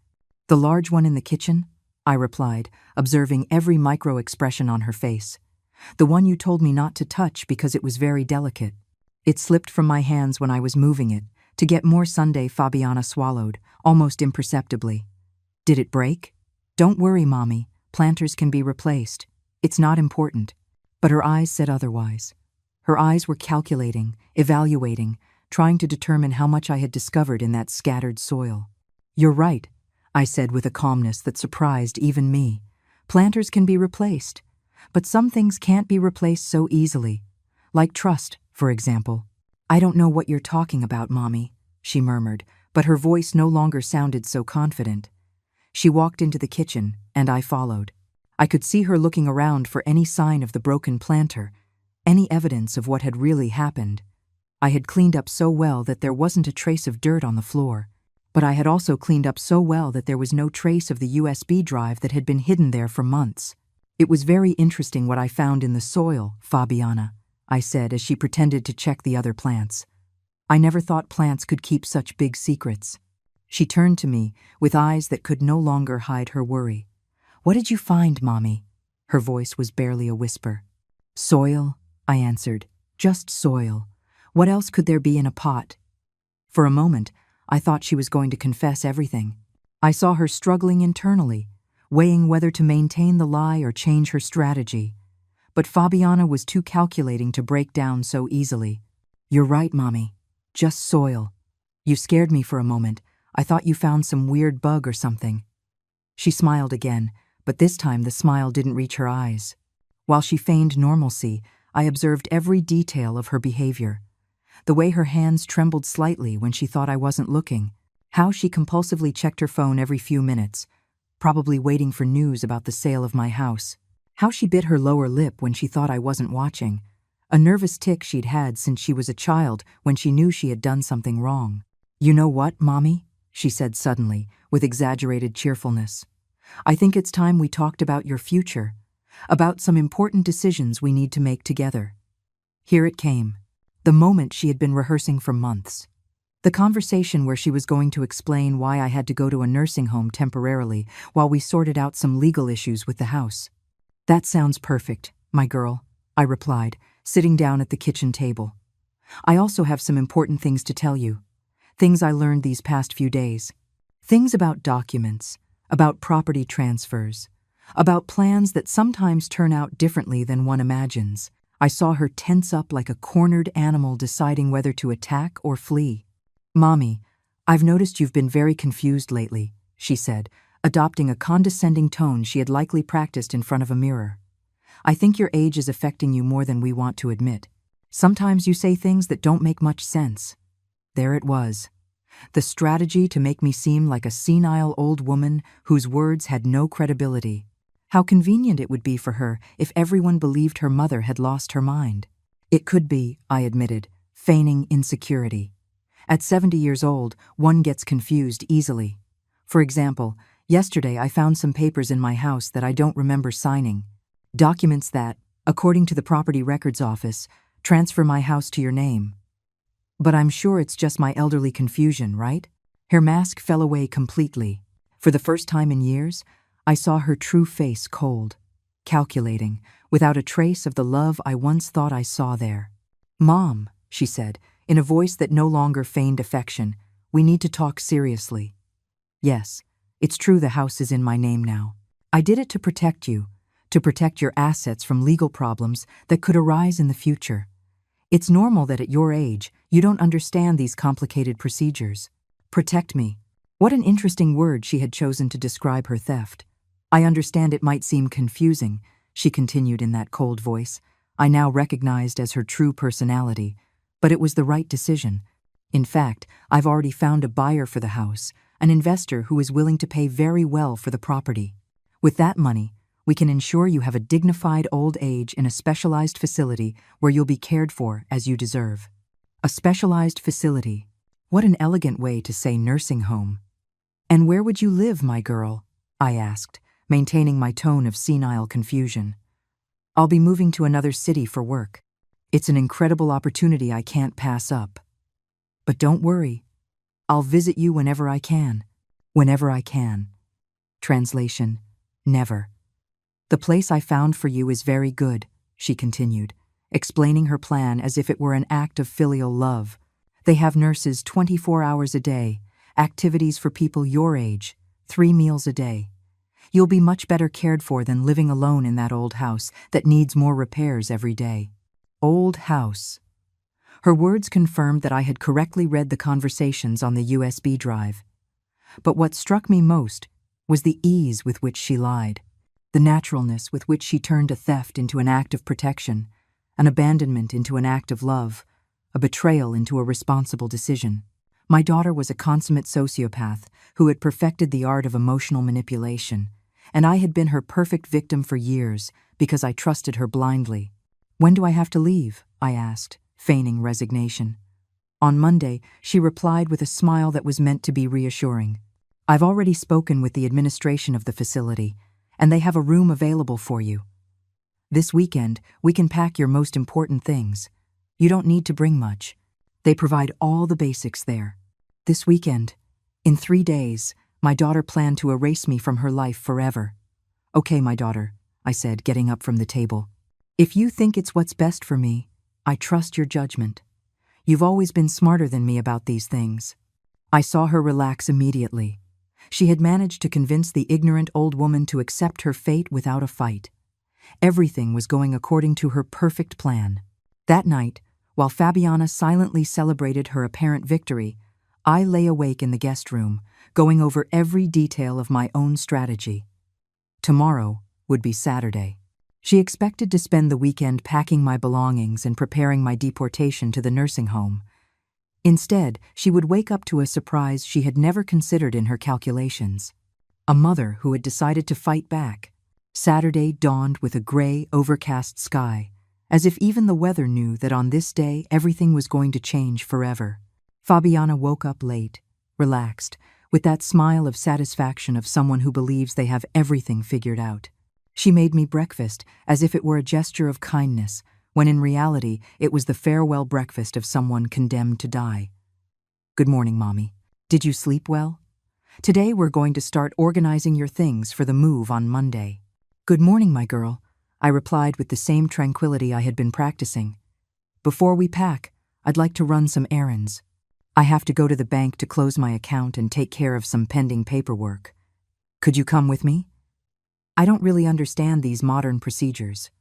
"The large one in the kitchen," I replied, observing every micro-expression on her face. "The one you told me not to touch because it was very delicate. It slipped from my hands when I was moving it. To get more Sunday," Fabiana swallowed, almost imperceptibly. "Did it break?" "Don't worry, Mommy. Planters can be replaced. It's not important." But her eyes said otherwise. Her eyes were calculating, evaluating, trying to determine how much I had discovered in that scattered soil. "You're right," I said with a calmness that surprised even me. "Planters can be replaced, but some things can't be replaced so easily. Like trust, for example." "I don't know what you're talking about, Mommy," she murmured, but her voice no longer sounded so confident. She walked into the kitchen, and I followed. I could see her looking around for any sign of the broken planter, any evidence of what had really happened. I had cleaned up so well that there wasn't a trace of dirt on the floor, but I had also cleaned up so well that there was no trace of the USB drive that had been hidden there for months. "It was very interesting what I found in the soil, Fabiana," I said as she pretended to check the other plants. "I never thought plants could keep such big secrets." She turned to me with eyes that could no longer hide her worry. "What did you find, Mommy?" Her voice was barely a whisper. "Soil," I answered. "Just soil. What else could there be in a pot?" For a moment, I thought she was going to confess everything. I saw her struggling internally, weighing whether to maintain the lie or change her strategy. But Fabiana was too calculating to break down so easily. "You're right, Mommy. Just soil. You scared me for a moment. I thought you found some weird bug or something." She smiled again, but this time the smile didn't reach her eyes. While she feigned normalcy, I observed every detail of her behavior. The way her hands trembled slightly when she thought I wasn't looking, how she compulsively checked her phone every few minutes, probably waiting for news about the sale of my house, how she bit her lower lip when she thought I wasn't watching, a nervous tic she'd had since she was a child when she knew she had done something wrong. "You know what, Mommy?" she said suddenly, with exaggerated cheerfulness. "I think it's time we talked about your future, about some important decisions we need to make together." Here it came, the moment she had been rehearsing for months. The conversation where she was going to explain why I had to go to a nursing home temporarily while we sorted out some legal issues with the house. "That sounds perfect, my girl," I replied, sitting down at the kitchen table. "I also have some important things to tell you. Things I learned these past few days. Things about documents, about property transfers, about plans that sometimes turn out differently than one imagines." I saw her tense up like a cornered animal deciding whether to attack or flee. "Mommy, I've noticed you've been very confused lately," she said, adopting a condescending tone she had likely practiced in front of a mirror. "I think your age is affecting you more than we want to admit. Sometimes you say things that don't make much sense." There it was. The strategy to make me seem like a senile old woman whose words had no credibility. How convenient it would be for her if everyone believed her mother had lost her mind. It could be, I admitted, feigning insecurity. At 70 years old, one gets confused easily. For example, yesterday I found some papers in my house that I don't remember signing. Documents that, according to the Property Records Office, transfer my house to your name. But I'm sure it's just my elderly confusion, right? Her mask fell away completely. For the first time in years, I saw her true face cold, calculating, without a trace of the love I once thought I saw there. "Mom," she said, in a voice that no longer feigned affection, "we need to talk seriously." "Yes, it's true the house is in my name now. I did it to protect you, to protect your assets from legal problems that could arise in the future. It's normal that at your age, you don't understand these complicated procedures. Protect me." What an interesting word she had chosen to describe her theft. "I understand it might seem confusing," she continued in that cold voice, I now recognized as her true personality, but it was the right decision. In fact, I've already found a buyer for the house, an investor who is willing to pay very well for the property. With that money, we can ensure you have a dignified old age in a specialized facility where you'll be cared for as you deserve. A specialized facility. What an elegant way to say nursing home. "And where would you live, my girl?" I asked, maintaining my tone of senile confusion. "I'll be moving to another city for work. It's an incredible opportunity I can't pass up. But don't worry. I'll visit you whenever I can. Whenever I can." Translation: never. "The place I found for you is very good," she continued, explaining her plan as if it were an act of filial love. "They have nurses 24 hours a day, activities for people your age, 3 meals a day. You'll be much better cared for than living alone in that old house that needs more repairs every day." Old house. Her words confirmed that I had correctly read the conversations on the USB drive. But what struck me most was the ease with which she lied. The naturalness with which she turned a theft into an act of protection, an abandonment into an act of love, a betrayal into a responsible decision. My daughter was a consummate sociopath who had perfected the art of emotional manipulation, and I had been her perfect victim for years because I trusted her blindly. "When do I have to leave?" I asked, feigning resignation. On Monday, she replied with a smile that was meant to be reassuring. "I've already spoken with the administration of the facility, and they have a room available for you. This weekend, we can pack your most important things. You don't need to bring much. They provide all the basics there." This weekend, in 3 days, my daughter planned to erase me from her life forever. "Okay, my daughter," I said, getting up from the table. "If you think it's what's best for me, I trust your judgment. You've always been smarter than me about these things." I saw her relax immediately. She had managed to convince the ignorant old woman to accept her fate without a fight. Everything was going according to her perfect plan. That night, while Fabiana silently celebrated her apparent victory, I lay awake in the guest room, going over every detail of my own strategy. Tomorrow would be Saturday. She expected to spend the weekend packing my belongings and preparing my deportation to the nursing home. Instead, she would wake up to a surprise she had never considered in her calculations. A mother who had decided to fight back. Saturday dawned with a gray, overcast sky, as if even the weather knew that on this day everything was going to change forever. Fabiana woke up late, relaxed, with that smile of satisfaction of someone who believes they have everything figured out. She made me breakfast as if it were a gesture of kindness, when in reality it was the farewell breakfast of someone condemned to die. "Good morning, Mommy. Did you sleep well? Today we're going to start organizing your things for the move on Monday." "Good morning, my girl," I replied with the same tranquility I had been practicing. "Before we pack, I'd like to run some errands. I have to go to the bank to close my account and take care of some pending paperwork. Could you come with me? I don't really understand these modern procedures."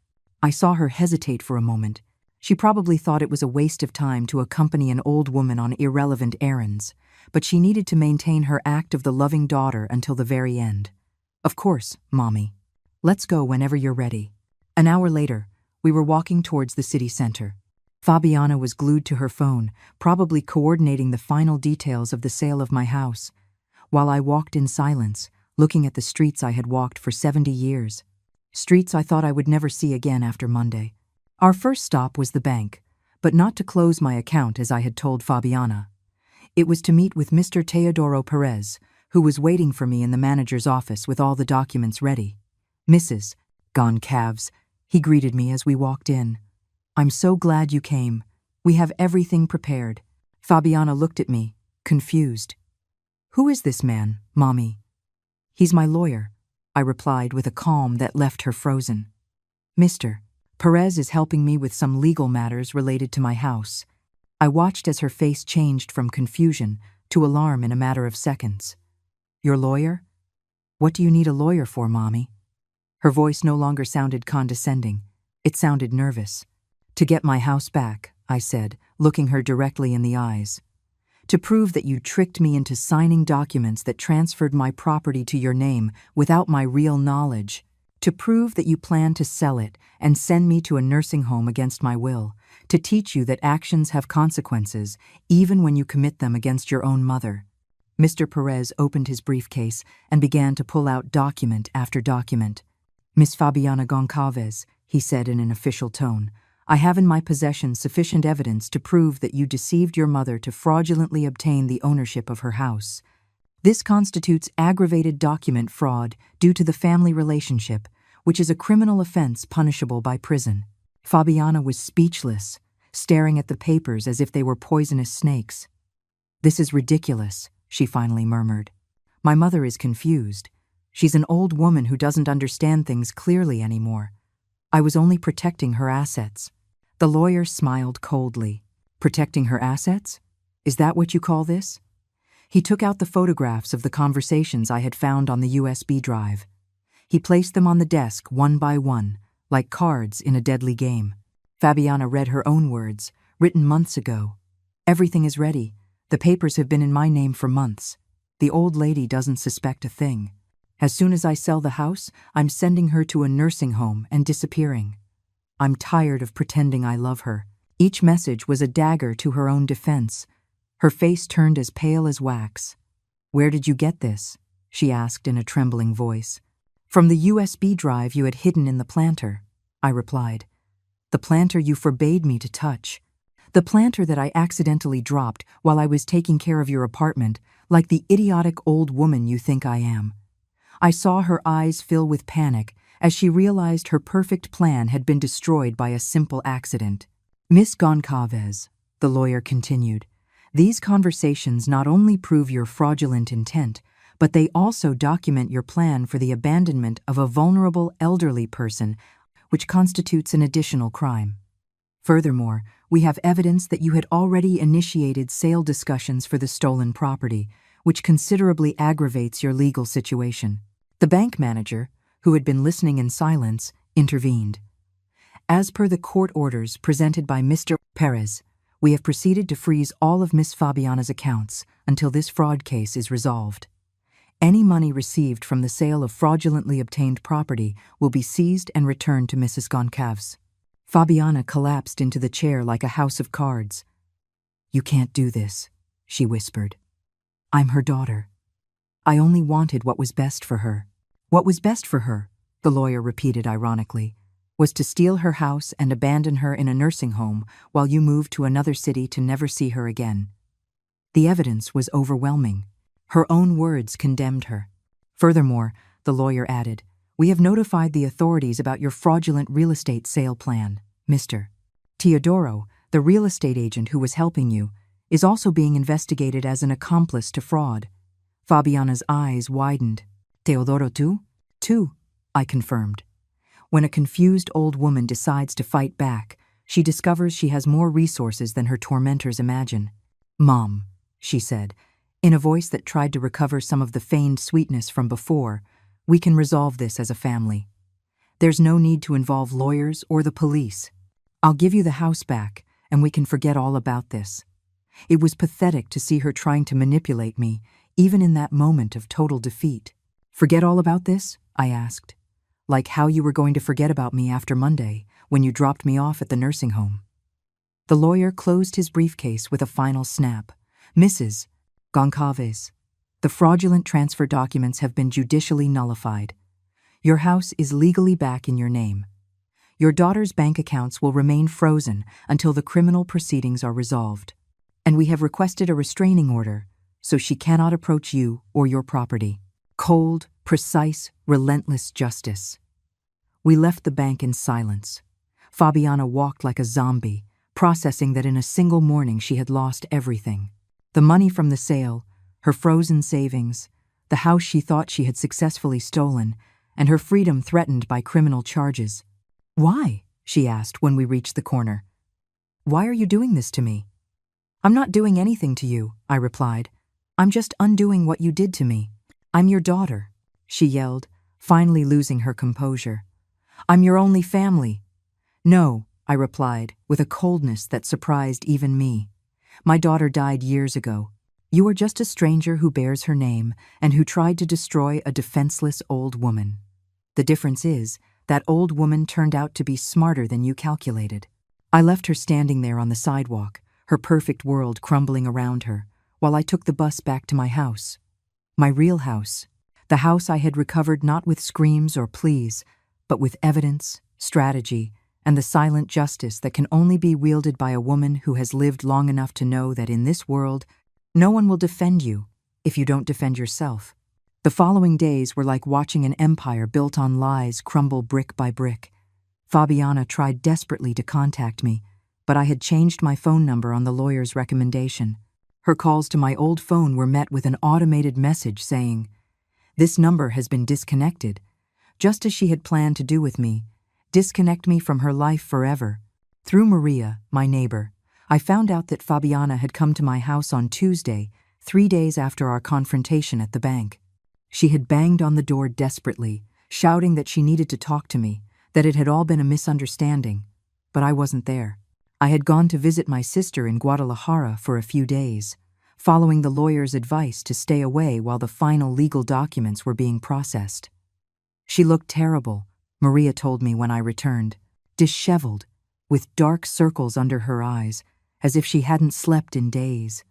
I saw her hesitate for a moment. She probably thought it was a waste of time to accompany an old woman on irrelevant errands, but she needed to maintain her act of the loving daughter until the very end. Of course, Mommy. Let's go whenever you're ready. An hour later, we were walking towards the city center. Fabiana was glued to her phone, probably coordinating the final details of the sale of my house, while I walked in silence, looking at the streets I had walked for 70 years. Streets I thought I would never see again after Monday. Our first stop was the bank, but not to close my account as I had told Fabiana. It was to meet with Mr. Teodoro Perez, who was waiting for me in the manager's office with all the documents ready. Mrs. Goncalves, he greeted me as we walked in. I'm so glad you came. We have everything prepared. Fabiana looked at me, confused. Who is this man, Mommy? He's my lawyer, I replied with a calm that left her frozen. Mr. Perez is helping me with some legal matters related to my house. I watched as her face changed from confusion to alarm in a matter of seconds. Your lawyer? What do you need a lawyer for, Mommy? Her voice no longer sounded condescending. It sounded nervous. To get my house back, I said, looking her directly in the eyes. To prove that you tricked me into signing documents that transferred my property to your name without my real knowledge. To prove that you plan to sell it and send me to a nursing home against my will. To teach you that actions have consequences, even when you commit them against your own mother. Mr. Perez opened his briefcase and began to pull out document after document. Miss Fabiana Goncalves, he said in an official tone, I have in my possession sufficient evidence to prove that you deceived your mother to fraudulently obtain the ownership of her house. This constitutes aggravated document fraud due to the family relationship, which is a criminal offense punishable by prison. Fabiana was speechless, staring at the papers as if they were poisonous snakes. This is ridiculous, she finally murmured. My mother is confused. She's an old woman who doesn't understand things clearly anymore. I was only protecting her assets. The lawyer smiled coldly. Protecting her assets? Is that what you call this? He took out the photographs of the conversations I had found on the USB drive. He placed them on the desk one by one, like cards in a deadly game. Fabiana read her own words, written months ago. Everything is ready. The papers have been in my name for months. The old lady doesn't suspect a thing. As soon as I sell the house, I'm sending her to a nursing home and disappearing. I'm tired of pretending I love her. Each message was a dagger to her own defense. Her face turned as pale as wax. Where did you get this? She asked in a trembling voice. From the USB drive you had hidden in the planter, I replied. The planter you forbade me to touch. The planter that I accidentally dropped while I was taking care of your apartment, like the idiotic old woman you think I am. I saw her eyes fill with panic as she realized her perfect plan had been destroyed by a simple accident. Miss Goncalves, the lawyer continued, these conversations not only prove your fraudulent intent, but they also document your plan for the abandonment of a vulnerable elderly person, which constitutes an additional crime. Furthermore, we have evidence that you had already initiated sale discussions for the stolen property, which considerably aggravates your legal situation. The bank manager, who had been listening in silence, intervened. As per the court orders presented by Mr. Perez, we have proceeded to freeze all of Miss Fabiana's accounts until this fraud case is resolved. Any money received from the sale of fraudulently obtained property will be seized and returned to Mrs. Goncalves. Fabiana collapsed into the chair like a house of cards. You can't do this, she whispered. I'm her daughter. I only wanted what was best for her. What was best for her, the lawyer repeated ironically, was to steal her house and abandon her in a nursing home while you moved to another city to never see her again. The evidence was overwhelming. Her own words condemned her. Furthermore, the lawyer added, we have notified the authorities about your fraudulent real estate sale plan, Mr. Teodoro, the real estate agent who was helping you, is also being investigated as an accomplice to fraud. Fabiana's eyes widened. Teodoro too? Too, I confirmed. When a confused old woman decides to fight back, she discovers she has more resources than her tormentors imagine. Mom, she said, in a voice that tried to recover some of the feigned sweetness from before, we can resolve this as a family. There's no need to involve lawyers or the police. I'll give you the house back, and we can forget all about this. It was pathetic to see her trying to manipulate me, even in that moment of total defeat. Forget all about this? I asked. Like how you were going to forget about me after Monday, when you dropped me off at the nursing home. The lawyer closed his briefcase with a final snap. Mrs. Goncalves, the fraudulent transfer documents have been judicially nullified. Your house is legally back in your name. Your daughter's bank accounts will remain frozen until the criminal proceedings are resolved. And we have requested a restraining order, so she cannot approach you or your property. Cold, precise, relentless justice. We left the bank in silence. Fabiana walked like a zombie, processing that in a single morning she had lost everything. The money from the sale, her frozen savings, the house she thought she had successfully stolen, and her freedom threatened by criminal charges. Why? She asked when we reached the corner. Why are you doing this to me? I'm not doing anything to you, I replied. I'm just undoing what you did to me. I'm your daughter, she yelled, finally losing her composure. I'm your only family. No, I replied, with a coldness that surprised even me. My daughter died years ago. You are just a stranger who bears her name and who tried to destroy a defenseless old woman. The difference is, that old woman turned out to be smarter than you calculated. I left her standing there on the sidewalk, her perfect world crumbling around her, while I took the bus back to my house. My real house. The house I had recovered not with screams or pleas, but with evidence, strategy, and the silent justice that can only be wielded by a woman who has lived long enough to know that in this world, no one will defend you if you don't defend yourself. The following days were like watching an empire built on lies crumble brick by brick. Fabiana tried desperately to contact me, but I had changed my phone number on the lawyer's recommendation. Her calls to my old phone were met with an automated message saying, "This number has been disconnected," just as she had planned to do with me, disconnect me from her life forever. Through Maria, my neighbor, I found out that Fabiana had come to my house on Tuesday, 3 days after our confrontation at the bank. She had banged on the door desperately, shouting that she needed to talk to me, that it had all been a misunderstanding. But I wasn't there. I had gone to visit my sister in Guadalajara for a few days, following the lawyer's advice to stay away while the final legal documents were being processed. She looked terrible, Maria told me when I returned, disheveled, with dark circles under her eyes, as if she hadn't slept in days.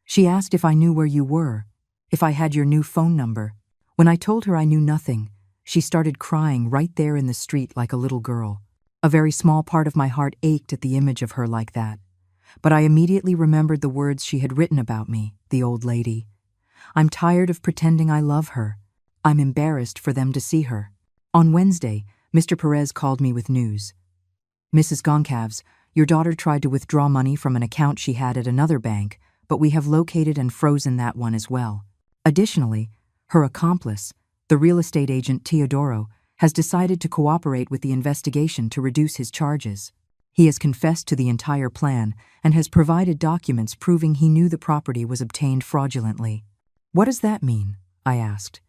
She asked if I knew where you were, if I had your new phone number. When I told her I knew nothing, she started crying right there in the street like a little girl. A very small part of my heart ached at the image of her like that. But I immediately remembered the words she had written about me, the old lady. I'm tired of pretending I love her. I'm embarrassed for them to see her. On Wednesday, Mr. Perez called me with news. Mrs. Goncalves, your daughter tried to withdraw money from an account she had at another bank, but we have located and frozen that one as well. Additionally, her accomplice, the real estate agent Teodoro, has decided to cooperate with the investigation to reduce his charges. He has confessed to the entire plan and has provided documents proving he knew the property was obtained fraudulently. What does that mean? I asked.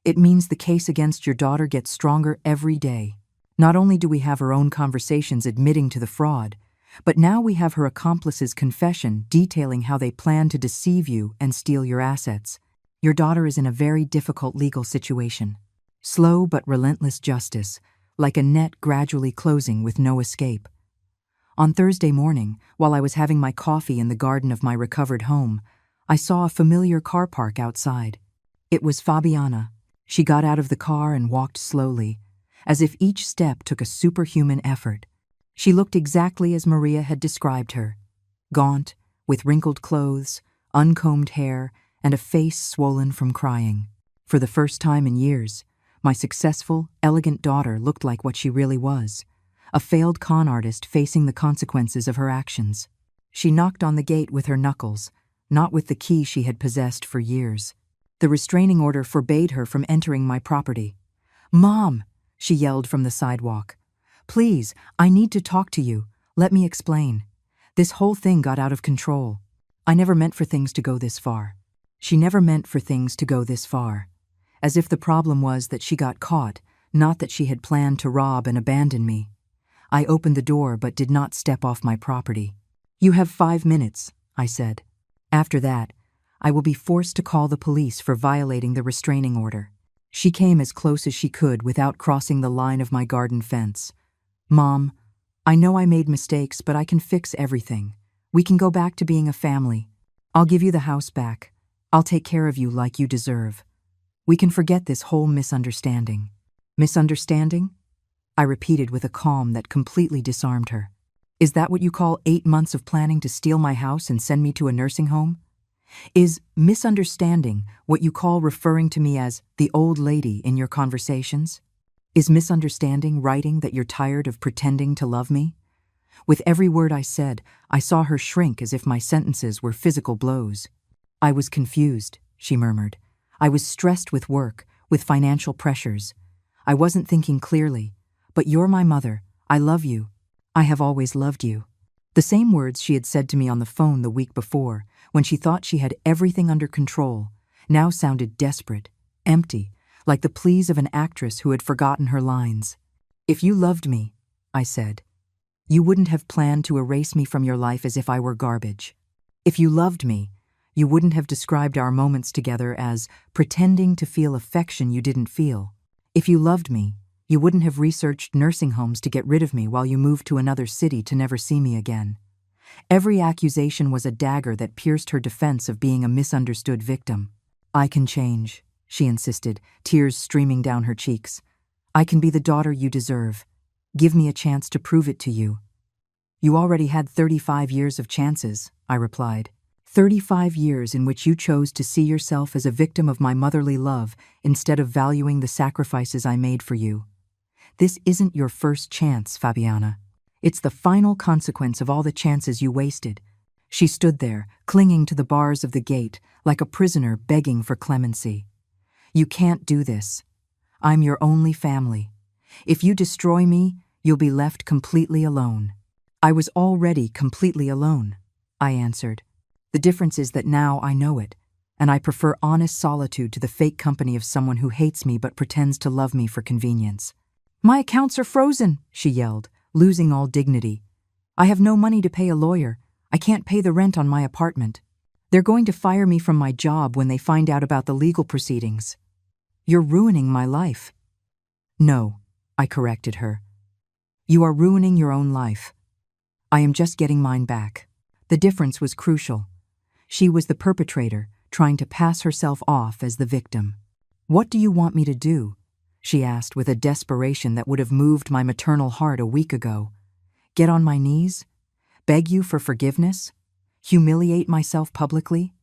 It means the case against your daughter gets stronger every day. Not only do we have her own conversations admitting to the fraud, but now we have her accomplice's confession detailing how they plan to deceive you and steal your assets. Your daughter is in a very difficult legal situation. Slow but relentless justice, like a net gradually closing with no escape. On Thursday morning, while I was having my coffee in the garden of my recovered home, I saw a familiar car park outside. It was Fabiana. She got out of the car and walked slowly, as if each step took a superhuman effort. She looked exactly as Maria had described her, gaunt, with wrinkled clothes, uncombed hair, and a face swollen from crying. For the first time in years, my successful, elegant daughter looked like what she really was, a failed con artist facing the consequences of her actions. She knocked on the gate with her knuckles, not with the key she had possessed for years. The restraining order forbade her from entering my property. "Mom!" she yelled from the sidewalk. "Please, I need to talk to you. Let me explain. This whole thing got out of control. I never meant for things to go this far." She never meant for things to go this far. As if the problem was that she got caught, Not that she had planned to rob and abandon me. I opened the door but did not step off my property. "You have 5 minutes," I said. "After that, I will be forced to call the police for violating the restraining order." She came as close as she could without crossing the line of my garden fence. "Mom, I know I made mistakes, but I can fix everything. We can go back to being a family. I'll give you the house back. I'll take care of you like you deserve. We can forget this whole misunderstanding." "Misunderstanding?" I repeated with a calm that completely disarmed her. "Is that what you call 8 months of planning to steal my house and send me to a nursing home? Is misunderstanding what you call referring to me as the old lady in your conversations? Is misunderstanding writing that you're tired of pretending to love me?" With every word I said, I saw her shrink as if my sentences were physical blows. "I was confused," she murmured. "I was stressed with work, with financial pressures. I wasn't thinking clearly. But you're my mother. I love you. I have always loved you." The same words she had said to me on the phone the week before, when she thought she had everything under control, now sounded desperate, empty, like the pleas of an actress who had forgotten her lines. "If you loved me," I said, "you wouldn't have planned to erase me from your life as if I were garbage. If you loved me, you wouldn't have described our moments together as pretending to feel affection you didn't feel. If you loved me, you wouldn't have researched nursing homes to get rid of me while you moved to another city to never see me again." Every accusation was a dagger that pierced her defense of being a misunderstood victim. "I can change," she insisted, tears streaming down her cheeks. "I can be the daughter you deserve. Give me a chance to prove it to you." "You already had 35 years of chances," I replied. 35 years in which you chose to see yourself as a victim of my motherly love instead of valuing the sacrifices I made for you. This isn't your first chance, Fabiana. It's the final consequence of all the chances you wasted." She stood there, clinging to the bars of the gate, like a prisoner begging for clemency. "You can't do this. I'm your only family. If you destroy me, you'll be left completely alone." "I was already completely alone," I answered. "The difference is that now I know it, and I prefer honest solitude to the fake company of someone who hates me but pretends to love me for convenience." "My accounts are frozen," she yelled, losing all dignity. "I have no money to pay a lawyer. I can't pay the rent on my apartment. They're going to fire me from my job when they find out about the legal proceedings. You're ruining my life." "No," I corrected her. "You are ruining your own life. I am just getting mine back." The difference was crucial. She was the perpetrator, trying to pass herself off as the victim. "What do you want me to do?" she asked with a desperation that would have moved my maternal heart a week ago. "Get on my knees? Beg you for forgiveness? Humiliate myself publicly?"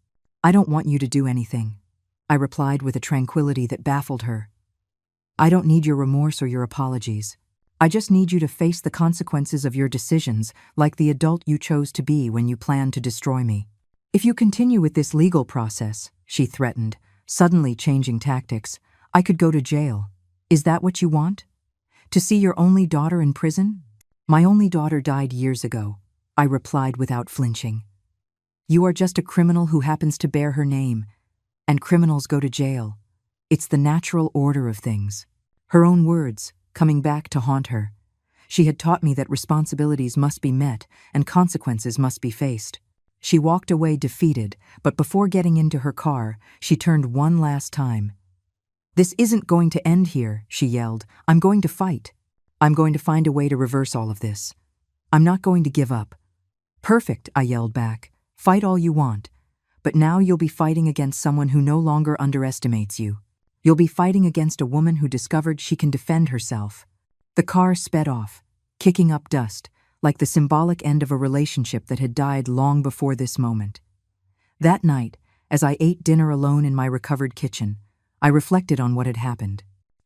"I don't want you to do anything," I replied with a tranquility that baffled her. "I don't need your remorse or your apologies. I just need you to face the consequences of your decisions like the adult you chose to be when you planned to destroy me. If you continue with this legal process," she threatened, suddenly changing tactics, "I could go to jail. Is that what you want? To see your only daughter in prison?" "My only daughter died years ago," I replied without flinching. "You are just a criminal who happens to bear her name, and criminals go to jail. It's the natural order of things." Her own words, coming back to haunt her. She had taught me that responsibilities must be met and consequences must be faced. She walked away defeated, but before getting into her car, she turned one last time. "This isn't going to end here," she yelled. "I'm going to fight. I'm going to find a way to reverse all of this. I'm not going to give up." "Perfect," I yelled back. "Fight all you want. But now you'll be fighting against someone who no longer underestimates you. You'll be fighting against a woman who discovered she can defend herself." The car sped off, kicking up dust, like the symbolic end of a relationship that had died long before this moment. That night, as I ate dinner alone in my recovered kitchen, I reflected on what had happened.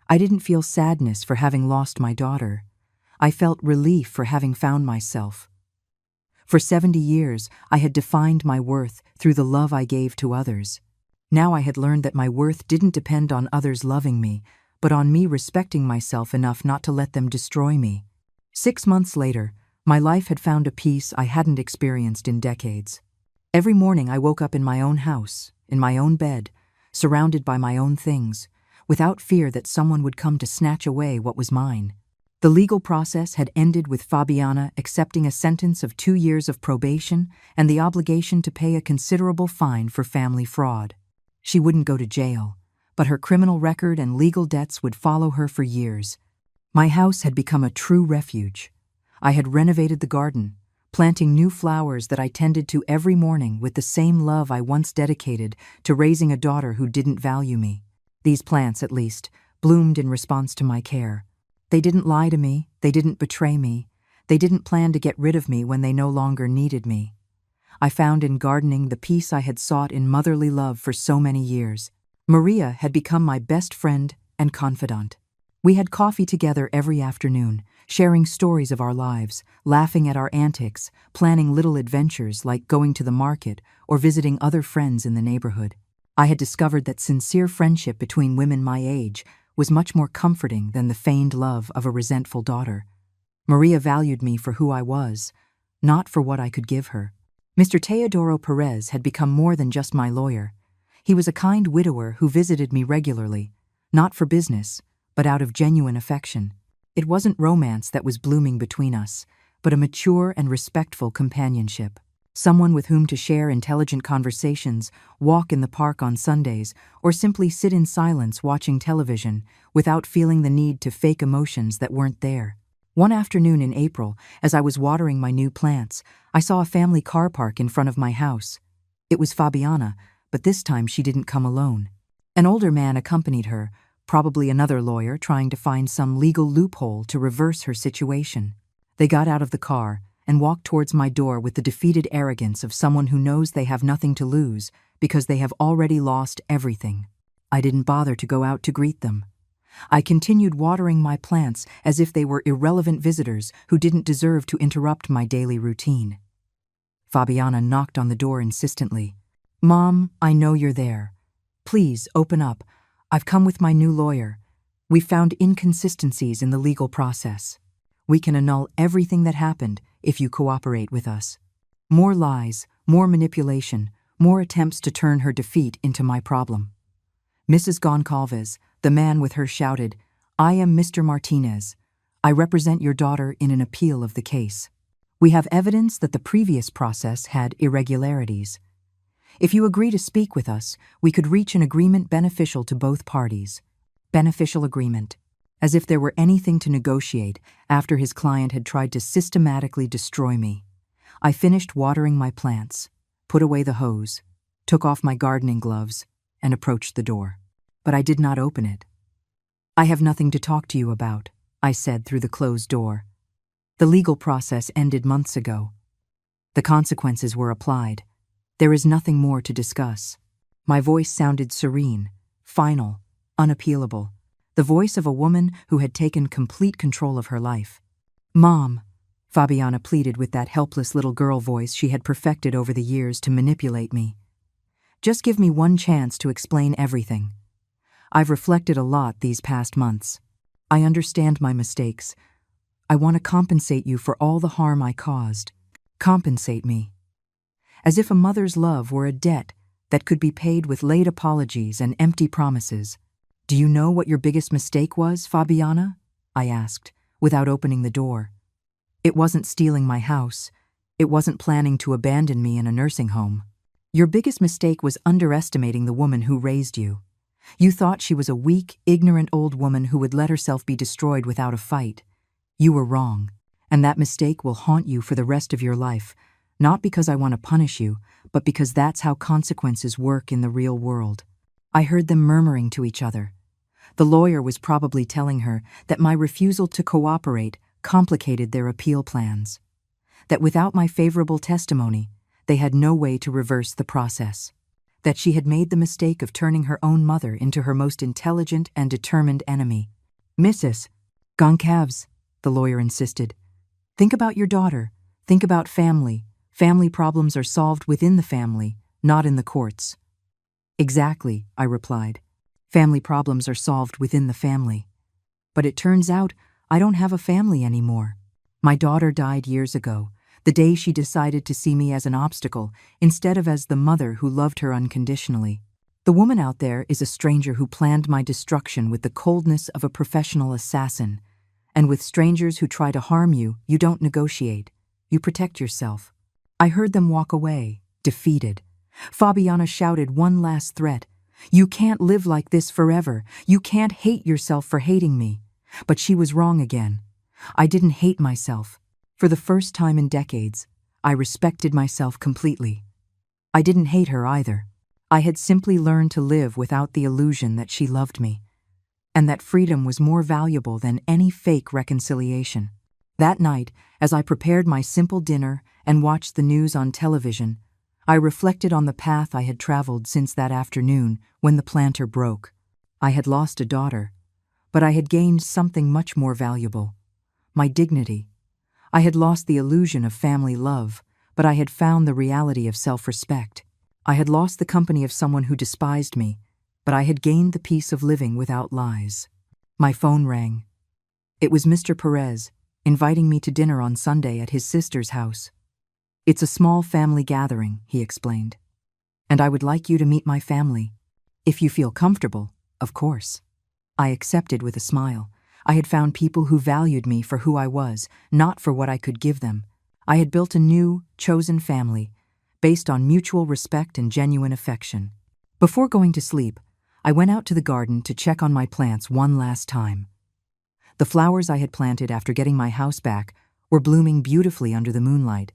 I didn't feel sadness for having lost my daughter. I felt relief for having found myself. For 70 years, I had defined my worth through the love I gave to others. Now I had learned that my worth didn't depend on others loving me, but on me respecting myself enough not to let them destroy me. 6 months later, my life had found a peace I hadn't experienced in decades. Every morning I woke up in my own house, in my own bed, surrounded by my own things, without fear that someone would come to snatch away what was mine. The legal process had ended with Fabiana accepting a sentence of 2 years of probation and the obligation to pay a considerable fine for family fraud. She wouldn't go to jail, but her criminal record and legal debts would follow her for years. My house had become a true refuge. I had renovated the garden, planting new flowers that I tended to every morning with the same love I once dedicated to raising a daughter who didn't value me. These plants, at least, bloomed in response to my care. They didn't lie to me, they didn't betray me, they didn't plan to get rid of me when they no longer needed me. I found in gardening the peace I had sought in motherly love for so many years. Maria had become my best friend and confidant. We had coffee together every afternoon, sharing stories of our lives, laughing at our antics, planning little adventures like going to the market or visiting other friends in the neighborhood. I had discovered that sincere friendship between women my age was much more comforting than the feigned love of a resentful daughter. Maria valued me for who I was, not for what I could give her. Mr. Teodoro Perez had become more than just my lawyer. He was a kind widower who visited me regularly, not for business, but out of genuine affection. It wasn't romance that was blooming between us, but a mature and respectful companionship. Someone with whom to share intelligent conversations, walk in the park on Sundays, or simply sit in silence watching television without feeling the need to fake emotions that weren't there. One afternoon in April, as I was watering my new plants, I saw a family car park in front of my house. It was Fabiana, but this time she didn't come alone. An older man accompanied her, probably another lawyer trying to find some legal loophole to reverse her situation. They got out of the car and walked towards my door with the defeated arrogance of someone who knows they have nothing to lose because they have already lost everything. I didn't bother to go out to greet them. I continued watering my plants as if they were irrelevant visitors who didn't deserve to interrupt my daily routine. Fabiana knocked on the door insistently. "Mom, I know you're there. Please, open up. I've come with my new lawyer. We found inconsistencies in the legal process. We can annul everything that happened if you cooperate with us." More lies, more manipulation, more attempts to turn her defeat into my problem. Mrs. Goncalves, the man with her, shouted, "I am Mr. Martinez. I represent your daughter in an appeal of the case. We have evidence that the previous process had irregularities. If you agree to speak with us, we could reach an agreement beneficial to both parties." Beneficial agreement. As if there were anything to negotiate after his client had tried to systematically destroy me. I finished watering my plants, put away the hose, took off my gardening gloves, and approached the door. But I did not open it. "I have nothing to talk to you about," I said through the closed door. "The legal process ended months ago. The consequences were applied. There is nothing more to discuss." My voice sounded serene, final, unappealable. The voice of a woman who had taken complete control of her life. "Mom," Fabiana pleaded with that helpless little girl voice she had perfected over the years to manipulate me. "Just give me one chance to explain everything. I've reflected a lot these past months. I understand my mistakes. I want to compensate you for all the harm I caused. Compensate me." As if a mother's love were a debt that could be paid with late apologies and empty promises. "Do you know what your biggest mistake was, Fabiana?" I asked, without opening the door. "It wasn't stealing my house. It wasn't planning to abandon me in a nursing home. Your biggest mistake was underestimating the woman who raised you. You thought she was a weak, ignorant old woman who would let herself be destroyed without a fight. You were wrong, and that mistake will haunt you for the rest of your life, not because I want to punish you, but because that's how consequences work in the real world." I heard them murmuring to each other. The lawyer was probably telling her that my refusal to cooperate complicated their appeal plans, that without my favorable testimony, they had no way to reverse the process, that she had made the mistake of turning her own mother into her most intelligent and determined enemy. "Mrs. Goncalves," the lawyer insisted, "think about your daughter. Think about family. Family problems are solved within the family, not in the courts." "Exactly," I replied. "Family problems are solved within the family. But it turns out I don't have a family anymore. My daughter died years ago, the day she decided to see me as an obstacle instead of as the mother who loved her unconditionally. The woman out there is a stranger who planned my destruction with the coldness of a professional assassin. And with strangers who try to harm you, you don't negotiate. You protect yourself. I heard them walk away, defeated. Fabiana shouted one last threat. You can't live like this forever. You can't hate yourself for hating me. But she was wrong again. I didn't hate myself. For the first time in decades, I respected myself completely. I didn't hate her either. I had simply learned to live without the illusion that she loved me, and that freedom was more valuable than any fake reconciliation. That night, as I prepared my simple dinner and watched the news on television, I reflected on the path I had traveled since that afternoon when the planter broke. I had lost a daughter, but I had gained something much more valuable: my dignity. I had lost the illusion of family love, but I had found the reality of self-respect. I had lost the company of someone who despised me, but I had gained the peace of living without lies. My phone rang. It was Mr. Perez, inviting me to dinner on Sunday at his sister's house. It's a small family gathering, he explained. And I would like you to meet my family. If you feel comfortable, of course. I accepted with a smile. I had found people who valued me for who I was, not for what I could give them. I had built a new, chosen family, based on mutual respect and genuine affection. Before going to sleep, I went out to the garden to check on my plants one last time. The flowers I had planted after getting my house back were blooming beautifully under the moonlight.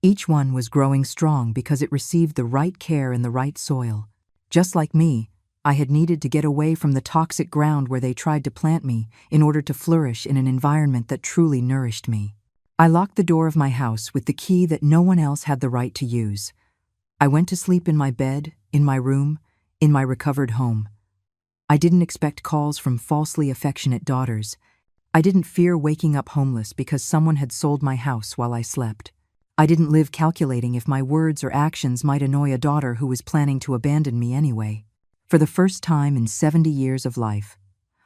Each one was growing strong because it received the right care in the right soil. Just like me, I had needed to get away from the toxic ground where they tried to plant me in order to flourish in an environment that truly nourished me. I locked the door of my house with the key that no one else had the right to use. I went to sleep in my bed, in my room, in my recovered home. I didn't expect calls from falsely affectionate daughters. I didn't fear waking up homeless because someone had sold my house while I slept. I didn't live calculating if my words or actions might annoy a daughter who was planning to abandon me anyway. For the first time in 70 years of life,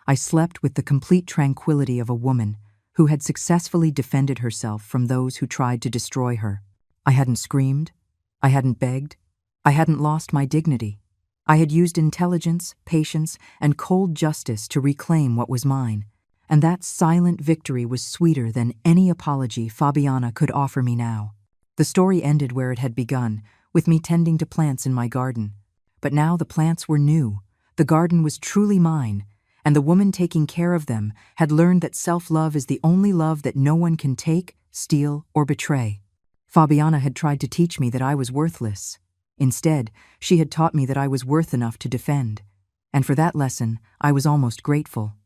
I slept with the complete tranquility of a woman who had successfully defended herself from those who tried to destroy her. I hadn't screamed. I hadn't begged. I hadn't lost my dignity. I had used intelligence, patience, and cold justice to reclaim what was mine, and that silent victory was sweeter than any apology Fabiana could offer me now. The story ended where it had begun, with me tending to plants in my garden. But now the plants were new, the garden was truly mine, and the woman taking care of them had learned that self-love is the only love that no one can take, steal, or betray. Fabiana had tried to teach me that I was worthless. Instead, she had taught me that I was worth enough to defend. And for that lesson, I was almost grateful.